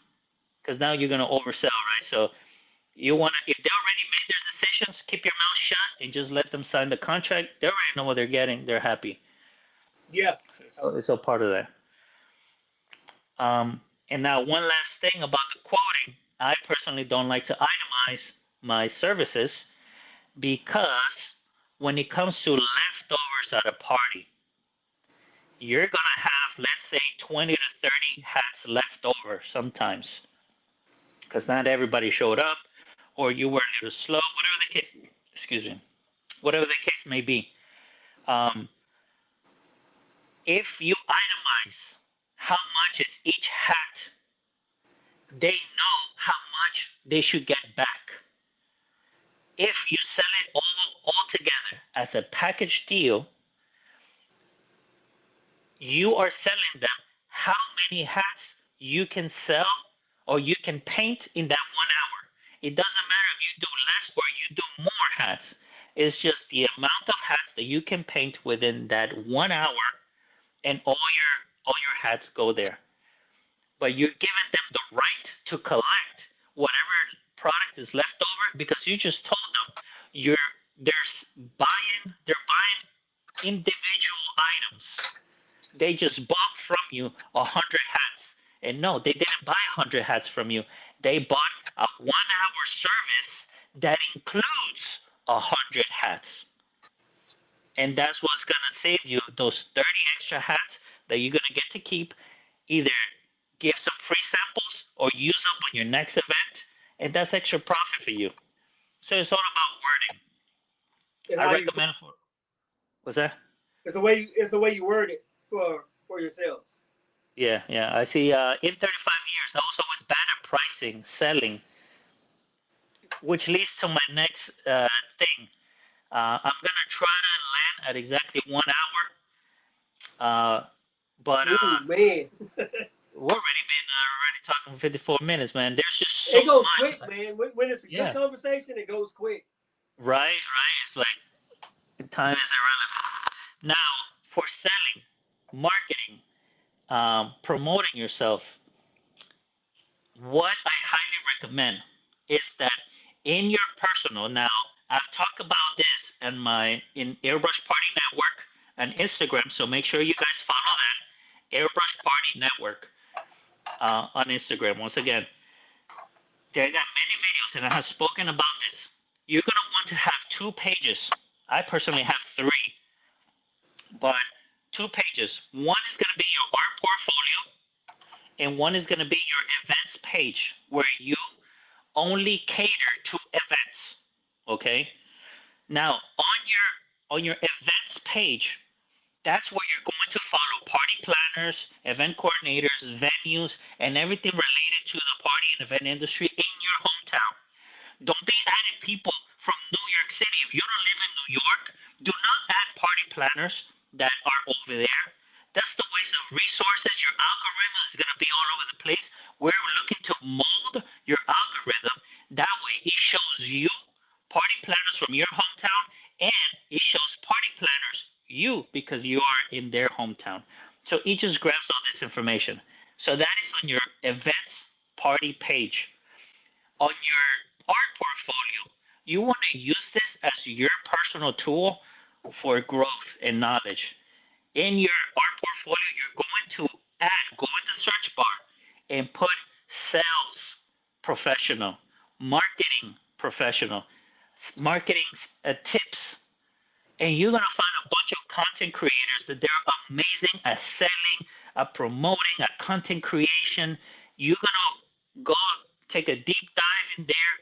because now you're gonna oversell, right? So you wanna, if they already made their decisions, keep your mouth shut and just let them sign the contract. They already know what they're getting. They're happy. yeah. So it's all part of that. And now one last thing about the quoting. I personally don't like to itemize my services because when it comes to leftovers at a party, you're gonna have, let's say, 20 to 30 hats left over sometimes because not everybody showed up or you were a little slow, whatever the case, excuse me, whatever the case may be. Um, if you itemize how much is each hat, they know how much they should get back. If you sell it all together as a package deal, you are selling them how many hats you can sell or you can paint in that 1 hour. It doesn't matter if you do less or you do more hats. It's just the amount of hats that you can paint within that 1 hour, and all your hats go there. But you're giving them the right to collect whatever product is left over because you just told them you're they're buying individual items. They just bought from you 100 hats. And no, they didn't buy 100 hats from you. They bought a 1 hour service that includes 100 hats. And that's what's gonna save you those 30 extra hats that you're gonna get to keep. Either give some free samples or use up on your next event, and that's extra profit for you. So it's all about wording. And I how you recommend for what's that? it's the way you word it for yourselves. Yeah. I see. In 35 years, I was always bad at pricing, selling, which leads to my next thing. I'm gonna try to land at exactly 1 hour, but Ooh man, we're already talking for 54 minutes, man. There's just so it goes much. quick, man. When it's a good Yeah, conversation, it goes quick. right. It's like time is irrelevant. Now, for selling, marketing, promoting yourself, what I highly recommend is that in your personal, now I've talked about this in Airbrush Party Network and Instagram, so make sure you guys follow that Airbrush Party Network on Instagram. Once again, they got many videos and I have spoken about this. You're gonna want to have 2 pages. I personally have 3, but 2 pages. One is gonna be your art portfolio, and one is gonna be your events page where you only cater to events. Okay. Now on your events page, that's where you're going to follow party planners, event coordinators, venues, and everything related to the party and event industry in your hometown. Don't be adding people from New York City. If you don't live in New York, do not add party planners that are over there. That's the waste of resources. Your algorithm is going to be all over the place. We're looking to mold your algorithm. That way it shows you party planners from your hometown, and it shows party planners you because you are in their hometown. So it just grabs all this information. So that is on your events party page. On your art portfolio, you want to use this as your personal tool for growth and knowledge. In your art portfolio, you're going to go in the search bar and put sales professional, marketing professional, marketing tips, and you're gonna find a bunch of content creators that they're amazing at selling, at promoting, at content creation. You're gonna go take a deep dive in there,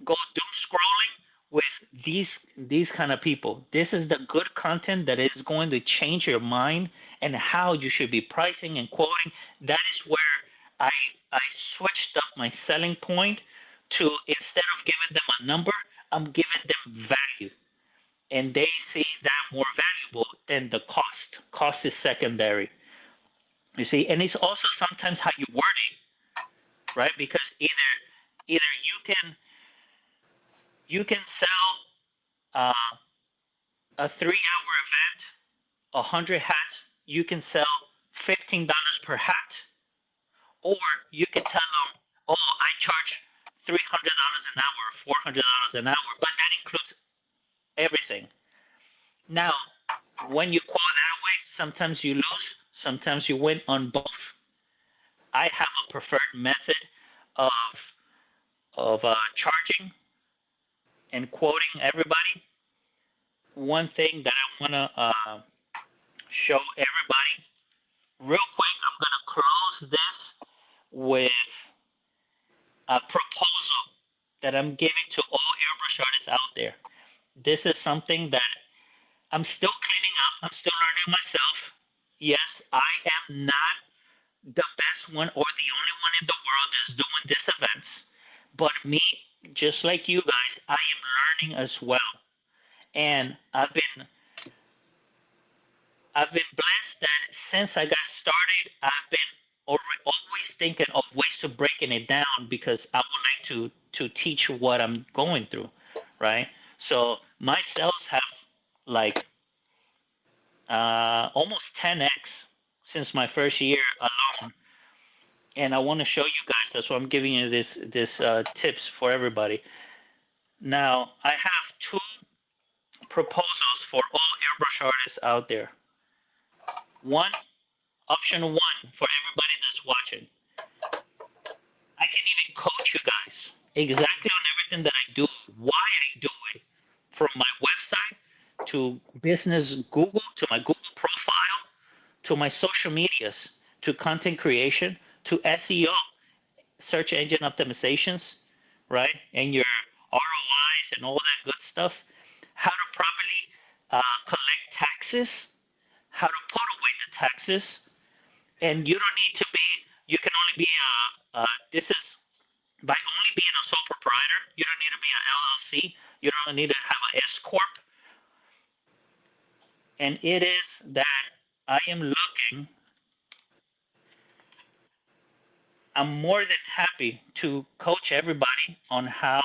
go doom scrolling with these kind of people. This is the good content that is going to change your mind and how you should be pricing and quoting. That is where I I switched up my selling point to, instead of giving them a number, I'm giving them value, and they see that more valuable than the cost. Cost is secondary. You see, and it's also sometimes how you word it, right? Because either you can sell a 3-hour event, 100 hats. You can sell $15 per hat, or you can tell them, oh, I charge $300 an hour, $400 an hour, but that includes everything. Now, when you quote that way, sometimes you lose, sometimes you win on both. I have a preferred method of charging and quoting everybody. One thing that I want to show everybody real quick, I'm going to close this with a proposal that I'm giving to all airbrush artists out there. This is something that I'm still cleaning up, I'm still learning myself. Yes, I am not the best one or the only one in the world that's doing this events, but me, just like you guys, I am learning as well. And I've been blessed that since I got started, I've been always thinking of ways to breaking it down because I would like to teach what I'm going through, right? So my sales have like almost 10x since my first year alone, and I want to show you guys. That's why I'm giving you this tips for everybody. Now I have 2 proposals for all airbrush artists out there. One, option one, for everybody that's watching, I can even coach you guys exactly on everything that I do, why I do it, from my website to business Google, to my Google profile, to my social medias, to content creation, to SEO, search engine optimizations, right? And your ROIs and all that good stuff. How to properly collect taxes, how to put away the taxes, and you don't need to be. You can only be this is by only being a sole proprietor. You don't need to be an LLC. You don't need to have an S corp. And it is that I am looking. I'm more than happy to coach everybody on how.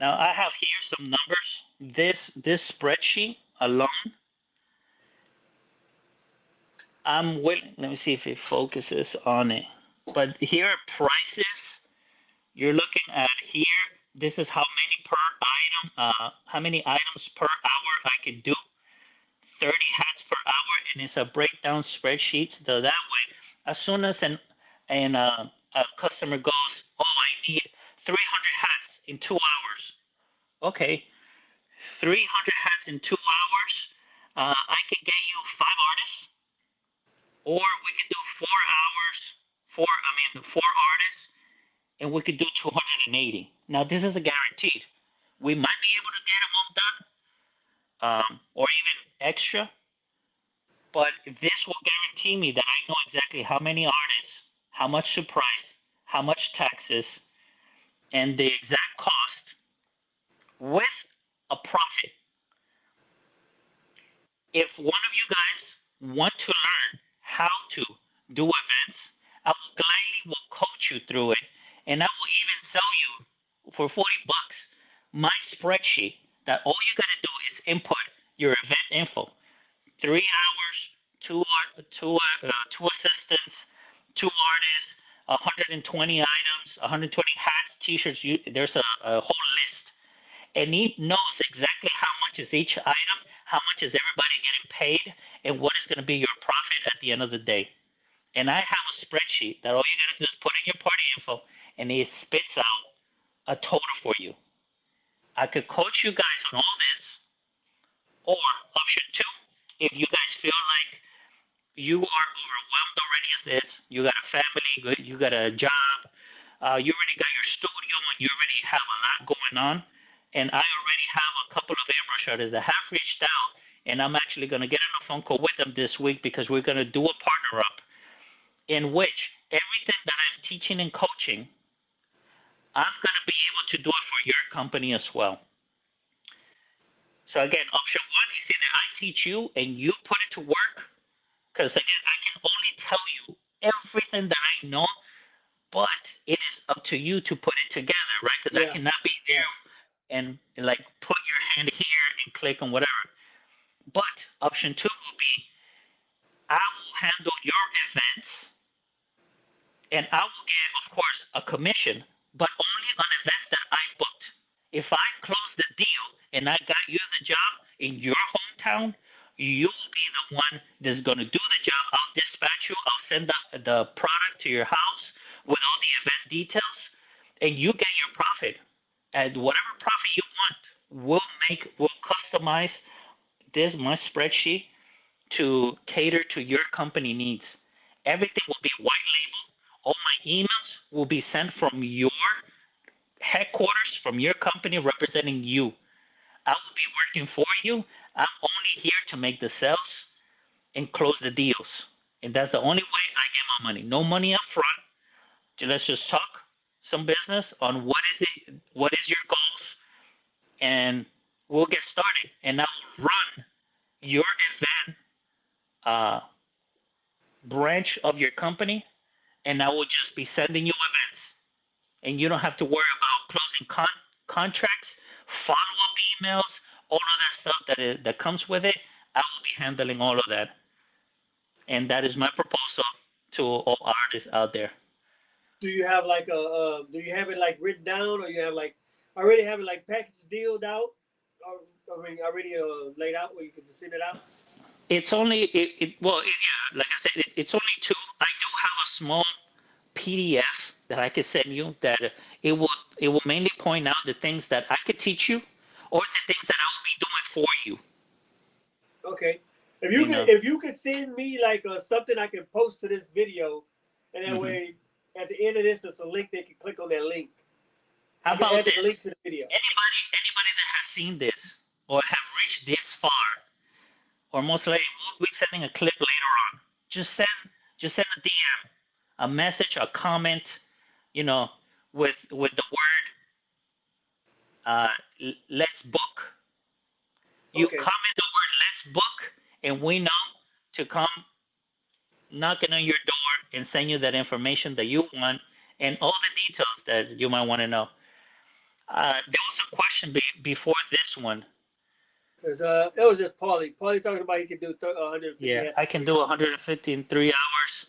Now I have here some numbers. This spreadsheet alone I'm willing. Let me see if it focuses on it. But here are prices. You're looking at here. This is how many per item, how many items per hour I could do. 30 hats per hour, and it's a breakdown spreadsheet. So that way, as soon as a customer goes, oh, I need 300 hats in 2 hours. Okay, 300 hats in 2 hours. I can get you 5 artists, or we can do 4 hours, four artists, and we could do 280. Now this is a guaranteed. We might be able to get them all done, or even extra, but this will guarantee me that I know exactly how many artists, how much the price, how much taxes, and the exact cost with a profit. If one of you guys want to learn how to do events, I will gladly will coach you through it, and I will even sell you for 40 bucks my spreadsheet that all you gotta do is input your event info. 3 hours, two assistants, two artists, 120 items, 120 hats, t-shirts. There's a whole list, and he knows exactly how much is each item, how much is everybody getting paid, and what is going to be your profit at the end of the day. And I have a spreadsheet that all you got to do is put in your party info, and it spits out a total for you. I could coach you guys on all this, or option two, if you guys feel like you are overwhelmed already as is, you got a family, you got a job, you already got your studio, and you already have a lot going on. And I already have a couple of airbrush artists that have reached out, and I'm actually going to get on a phone call with them this week because we're going to do a partner up in which everything that I'm teaching and coaching, I'm going to be able to do it for your company as well. So again, option one is either I teach you and you put it to work, because again, I can only tell you everything that I know, but it is up to you to put it together, right? Because I Yeah, cannot be yeah. there and like put your hand here and click on whatever. But option two will be I will handle your events, and I will get, of course, a commission, but only on events that I booked. If I close the deal and I got you the job in your hometown, you will be the one that's going to do the job. I'll dispatch you, I'll send the product to your house with all the event details, and you get your profit. And whatever profit you want, we'll customize my spreadsheet to cater to your company needs. Everything will be white labeled. All my emails will be sent from your headquarters, from your company representing you. I will be working for you. I'm only here to make the sales and close the deals. And that's the only way I get my money. No money up front. Let's just talk some business on what is your goals, and we'll get started. And I will run your event uh, branch of your company, and I will just be sending you events, and you don't have to worry about closing contracts, follow-up emails, all of that stuff that comes with it. I will be handling all of that, and that is my proposal to all artists out there. Do you have like do you have it like written down, or you have like already have it like packaged dealed out, or I mean already laid out where you can just send it out? It's only yeah, like I said, it's only two. I do have a small PDF that I could send you that it will mainly point out the things that I could teach you, or the things that I will be doing for you. Okay. You know. If you could send me like something I can post to this video, and that Hmm. way at the end of this it's a link they can click on that link. How I can about add the link this? to the video. Anybody that has seen this or have reached this far, or most likely we'll be sending a clip later on. Just send just send a DM, a message, a comment, you know, with the word let's book. You Okay. comment the word let's book, and we know to come knocking on your door and send you that information that you want and all the details that you might want to know. There was a question before this one. It was just Paulie. Paulie talking about he could do 150 Yeah, hats I in can 3 do hours. 150 in 3 hours.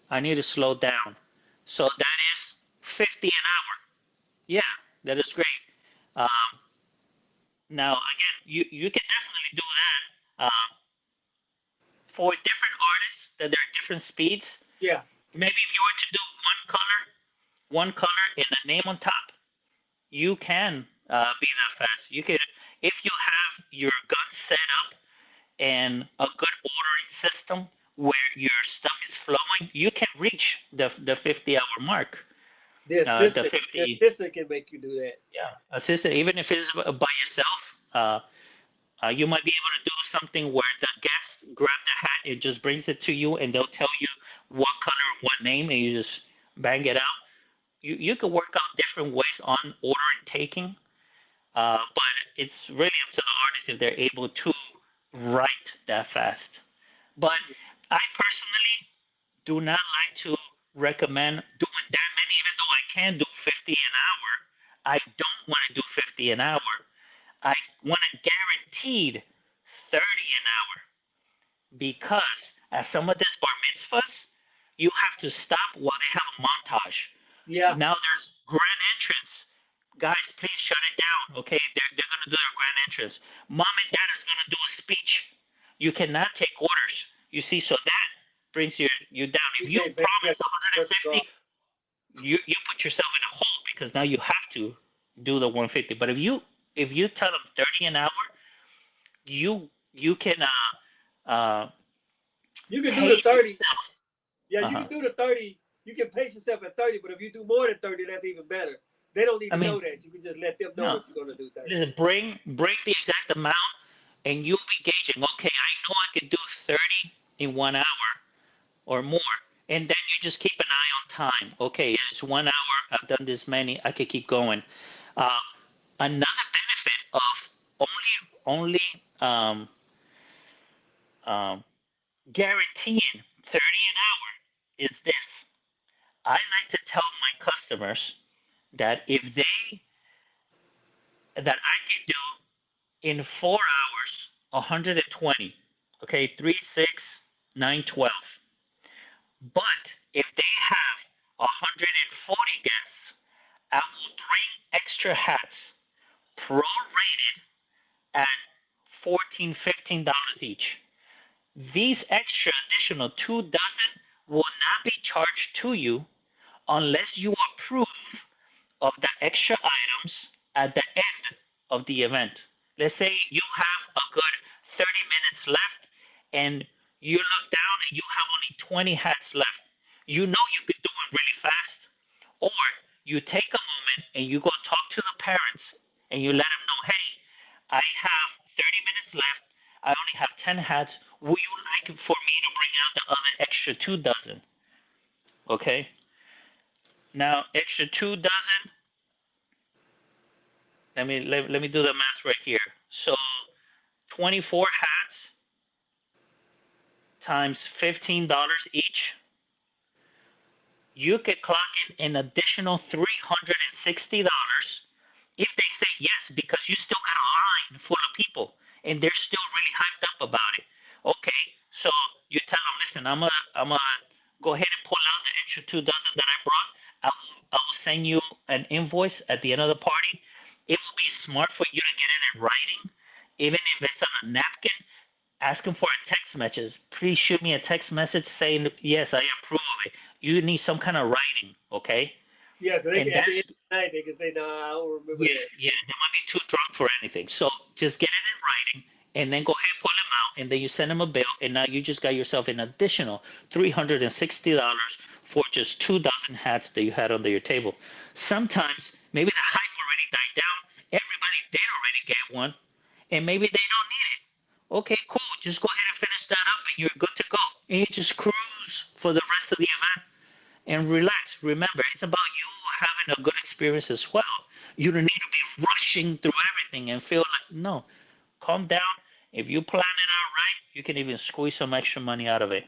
I need to slow down. So that is 50 an hour. Yeah, that is great. Um, Now again, you can definitely do that for different artists that there are different speeds. Yeah, Maybe if you were to do one color and a name on top, you can be that fast. You could, if you have your gun set up and a good ordering system where your stuff is flowing, you can reach the 50-hour mark. The the 50, assistant can make you do that. yeah, assistant, even if it's by yourself. You might be able to do something where the guests grab the hat, it just brings it to you, and they'll tell you what color, what name, and you just bang it out. You could work out different ways on order and taking, but it's really up to the artist if they're able to write that fast. But I personally do not like to recommend doing that many, even though I can do 50 an hour. I don't want to do 50 an hour. I want a guaranteed 30 an hour because at some of these bar mitzvahs, you have to stop while they have a montage. Yeah, Now there's grand entrance. Guys, please shut it down. Okay, they're gonna do their grand entrance. Mom and dad is gonna do a speech. You cannot take orders. You see, so that brings you down. If you you can't pay. You promise got to press it 150, off. you put yourself in a hole because now you have to do the 150. But if you tell them 30 an hour, you can You can do the pace 30. yourself. Yeah, you Uh-huh. can do the 30. You can pace yourself at 30, but if you do more than 30, that's even better. They don't need I to mean, know that. You can just let them know no. that you're going to do 30. Listen, bring the exact amount, and you'll be gauging. Okay, I know I can do 30 in 1 hour or more, and then you just keep an eye on time. Okay, it's 1 hour. I've done this many. I can keep going. Uh, Another benefit of only um, guaranteeing 30 an hour is this. I like to tell my customers that if they that I can do in 4 hours 120, okay, 3, 6, 9, 12. But if they have 140 guests, I will bring extra hats prorated at 14, $15 each. These extra additional 2 dozen will not be charged to you unless you approve of the extra items at the end of the event. Let's say you have a good 30 minutes left and you look down and you have only 20 hats left. You know you could do it really fast. Or you take a moment and you go talk to the parents and you let them know, hey, I have 30 minutes left. I only have 10 hats. Would you like for me to bring out the other extra 2 dozen? Okay. Now, extra 2 dozen. Let me do the math right here. So 24 hats times $15 each. You could clock in an additional $360 if they say yes, because you still got a line full of people and they're still really hyped up about it. Okay, so you tell them, listen, I'm gonna go ahead and pull out the extra 2 dozen that I brought. I will send you an invoice at the end of the party. It will be smart for you to get it in writing, even if it's on a napkin. Ask them for a text message. Please shoot me a text message saying yes, I approve of it. You need some kind of writing, okay? Yeah, because And at the end that's of the night, they can say, nah, I don't remember yeah, that. yeah, they might be too drunk for anything. So just get it in writing and then go ahead and pull them out and then you send them a bill and now you just got yourself an additional $360 for just 2 dozen hats that you had under your table. Sometimes maybe the hype already died down. Everybody did already get one and maybe they don't need it. Okay, cool. Just go ahead and finish that up and you're good to go. And you just cruise for the rest of the event and relax. Remember, it's about you having a good experience as well. You don't need to be rushing through everything and feel like, no, calm down. If you plan it out right, you can even squeeze some extra money out of it.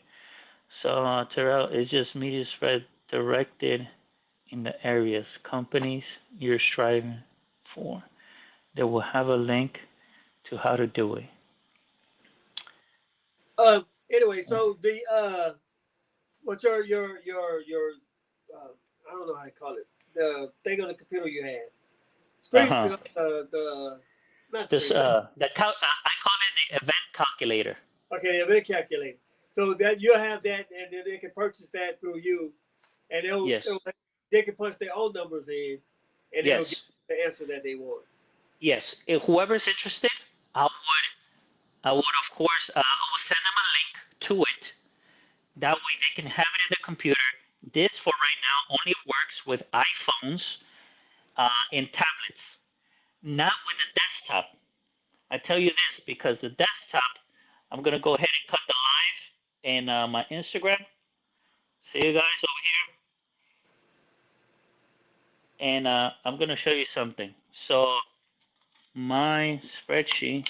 So, Terrell, it's just media spread directed in the areas, companies you're striving for. They will have a link to how to do it. Anyway, so the what's your I don't know how to call it, the thing on the computer you had, Uh screen, huh. the not This screen. I call it the event calculator. Okay, the event calculator. So that you'll have that, and then they can purchase that through you, and Yes. they can punch their own numbers in, and it'll get Yes. the answer that they want. Yes. If whoever's interested, I would I would of course I will send them a link to it. That way they can have it in the computer. This for right now only works with iPhones and tablets, not with the desktop. I tell you this because the desktop, I'm gonna go ahead and cut the live and my Instagram. See you guys over here, and I'm gonna show you something. So my spreadsheet,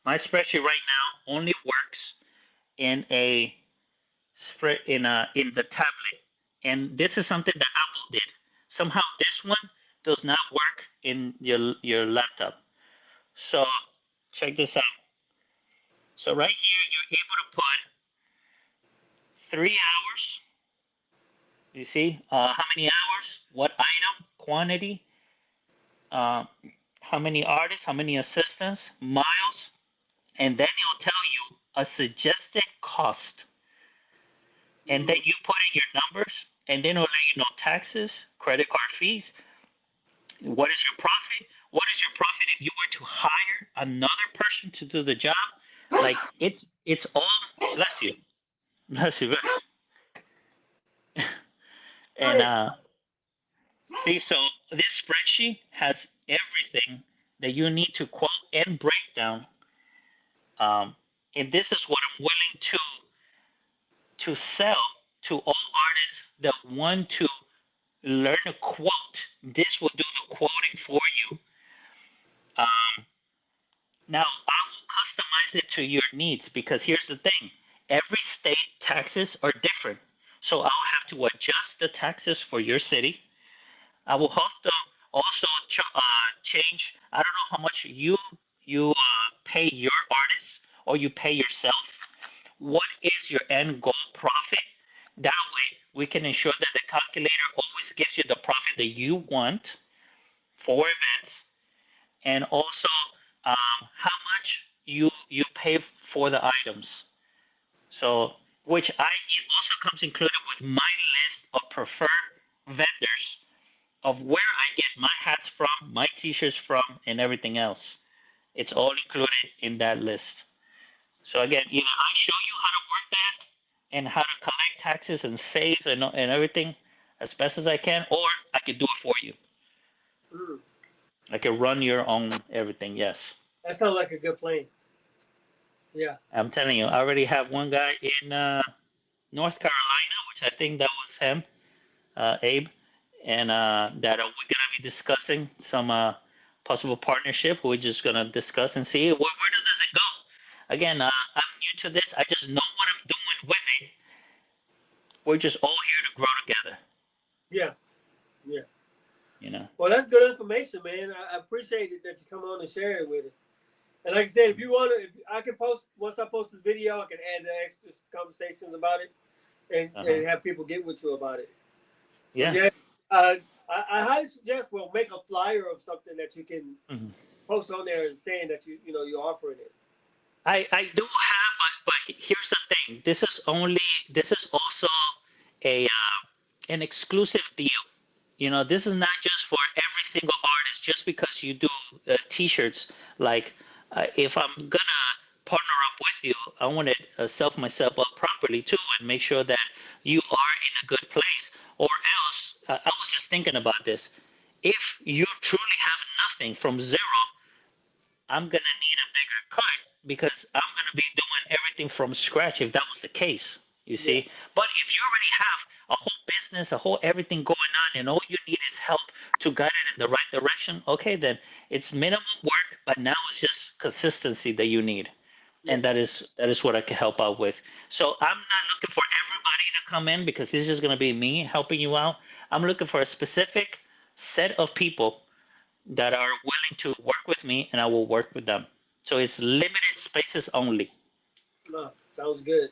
my spreadsheet right now only works in a spread in the tablet, and this is something that Apple did. Somehow this one does not work in your laptop. So check this out. So right here you're able to put 3 hours. You see how many hours, what item, quantity, uh, how many artists, how many assistants, miles, and then it'll tell you a suggested cost. And then Mm-hmm. you put in your numbers, and then it'll let you know taxes, credit card fees, what is your profit, what is your profit if you were to hire another person to do the job. Like it's all, bless you, bless you, Go and ahead. see, so this spreadsheet has everything that you need to quote and break down. Um, and this is what I'm willing to sell to all artists that want to learn a quote. This will do the quoting for you. Um, Now, I will customize it to your needs because here's the thing, every state taxes are different. So I'll have to adjust the taxes for your city. I will have to also change. I don't know how much you pay your artists or you pay yourself. What is your end goal profit? That way, we can ensure that the calculator always gives you the profit that you want for events, and also how much you pay for the items. So, which I it also comes included with my list of preferred vendors of where I get my hats from, my t-shirts from, and everything else. It's all included in that list. So again, either I show you how to work that and how to collect taxes and save and everything as best as I can, or I could do it for you. Mm. I can run your own everything. Yes. That sounds like a good plan. Yeah. I'm telling you, I already have one guy in North Carolina, which I think that was him, Abe, and that we're gonna be discussing some possible partnership. We're just gonna discuss and see where does it go. Again, I'm new to this. I just know what I'm doing with it. We're just all here to grow together. Yeah. Yeah. You know. Well, that's good information, man. I appreciate it that you come on and share it with us. And like I said, if you want to, if I can post once I post this video, I can add the extra conversations about it Uh huh. and have people get with you about it. But Yeah. yeah, I highly suggest we'll make a flyer of something that you can Hmm. post on there saying that you're offering it. I do have, but here's the thing. This is also a an exclusive deal. You know, this is not just for every single artist. Just because you do T-shirts, like if I'm gonna partner up with you, I want to self myself up properly too, and make sure that you are in a good place. Or else, I was just thinking about this. If you truly have nothing from zero, I'm gonna need a bigger cut because I'm gonna be doing everything from scratch if that was the case. You Yeah, see, but if you already have a whole business, a whole everything going on, and all you need is help to guide it in the right direction, okay, then it's minimum work, but now it's just consistency that you need, yeah, and that is what I can help out with. So I'm not looking for everybody to come in because this is gonna be me helping you out. I'm looking for a specific set of people that are willing to work with me, and I will work with them. So it's limited spaces only. Sounds good.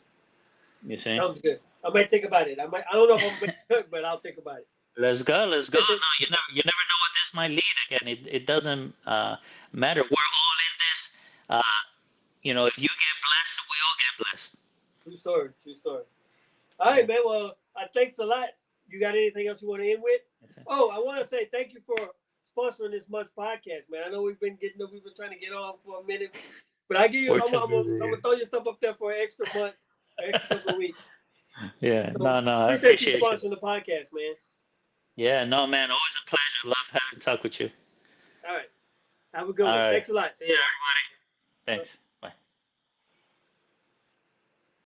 You see? Sounds good. I might think about it. I don't know if I'm gonna make it cook, but I'll think about Let's go. Let's go. it. No, you never know what this might lead again. It doesn't matter. We're all in this. If you get blessed, we all get blessed. True story. True story. All Yeah. right, man. Well, thanks a lot. You got anything else you want to end with? That's it. Oh, I want to say thank you for sponsoring this month's podcast, man. I know we've been trying to get on for a minute, but I give you, We're too busy I'm gonna here. throw your stuff up there for an extra month, an extra couple of weeks. Yeah. So No. I appreciate you appreciate you. sponsoring the podcast, man. Yeah. No, man. Always a pleasure. Love having talk with you. All right, have a good All one. right. Thanks a lot. See you, everybody. Thanks.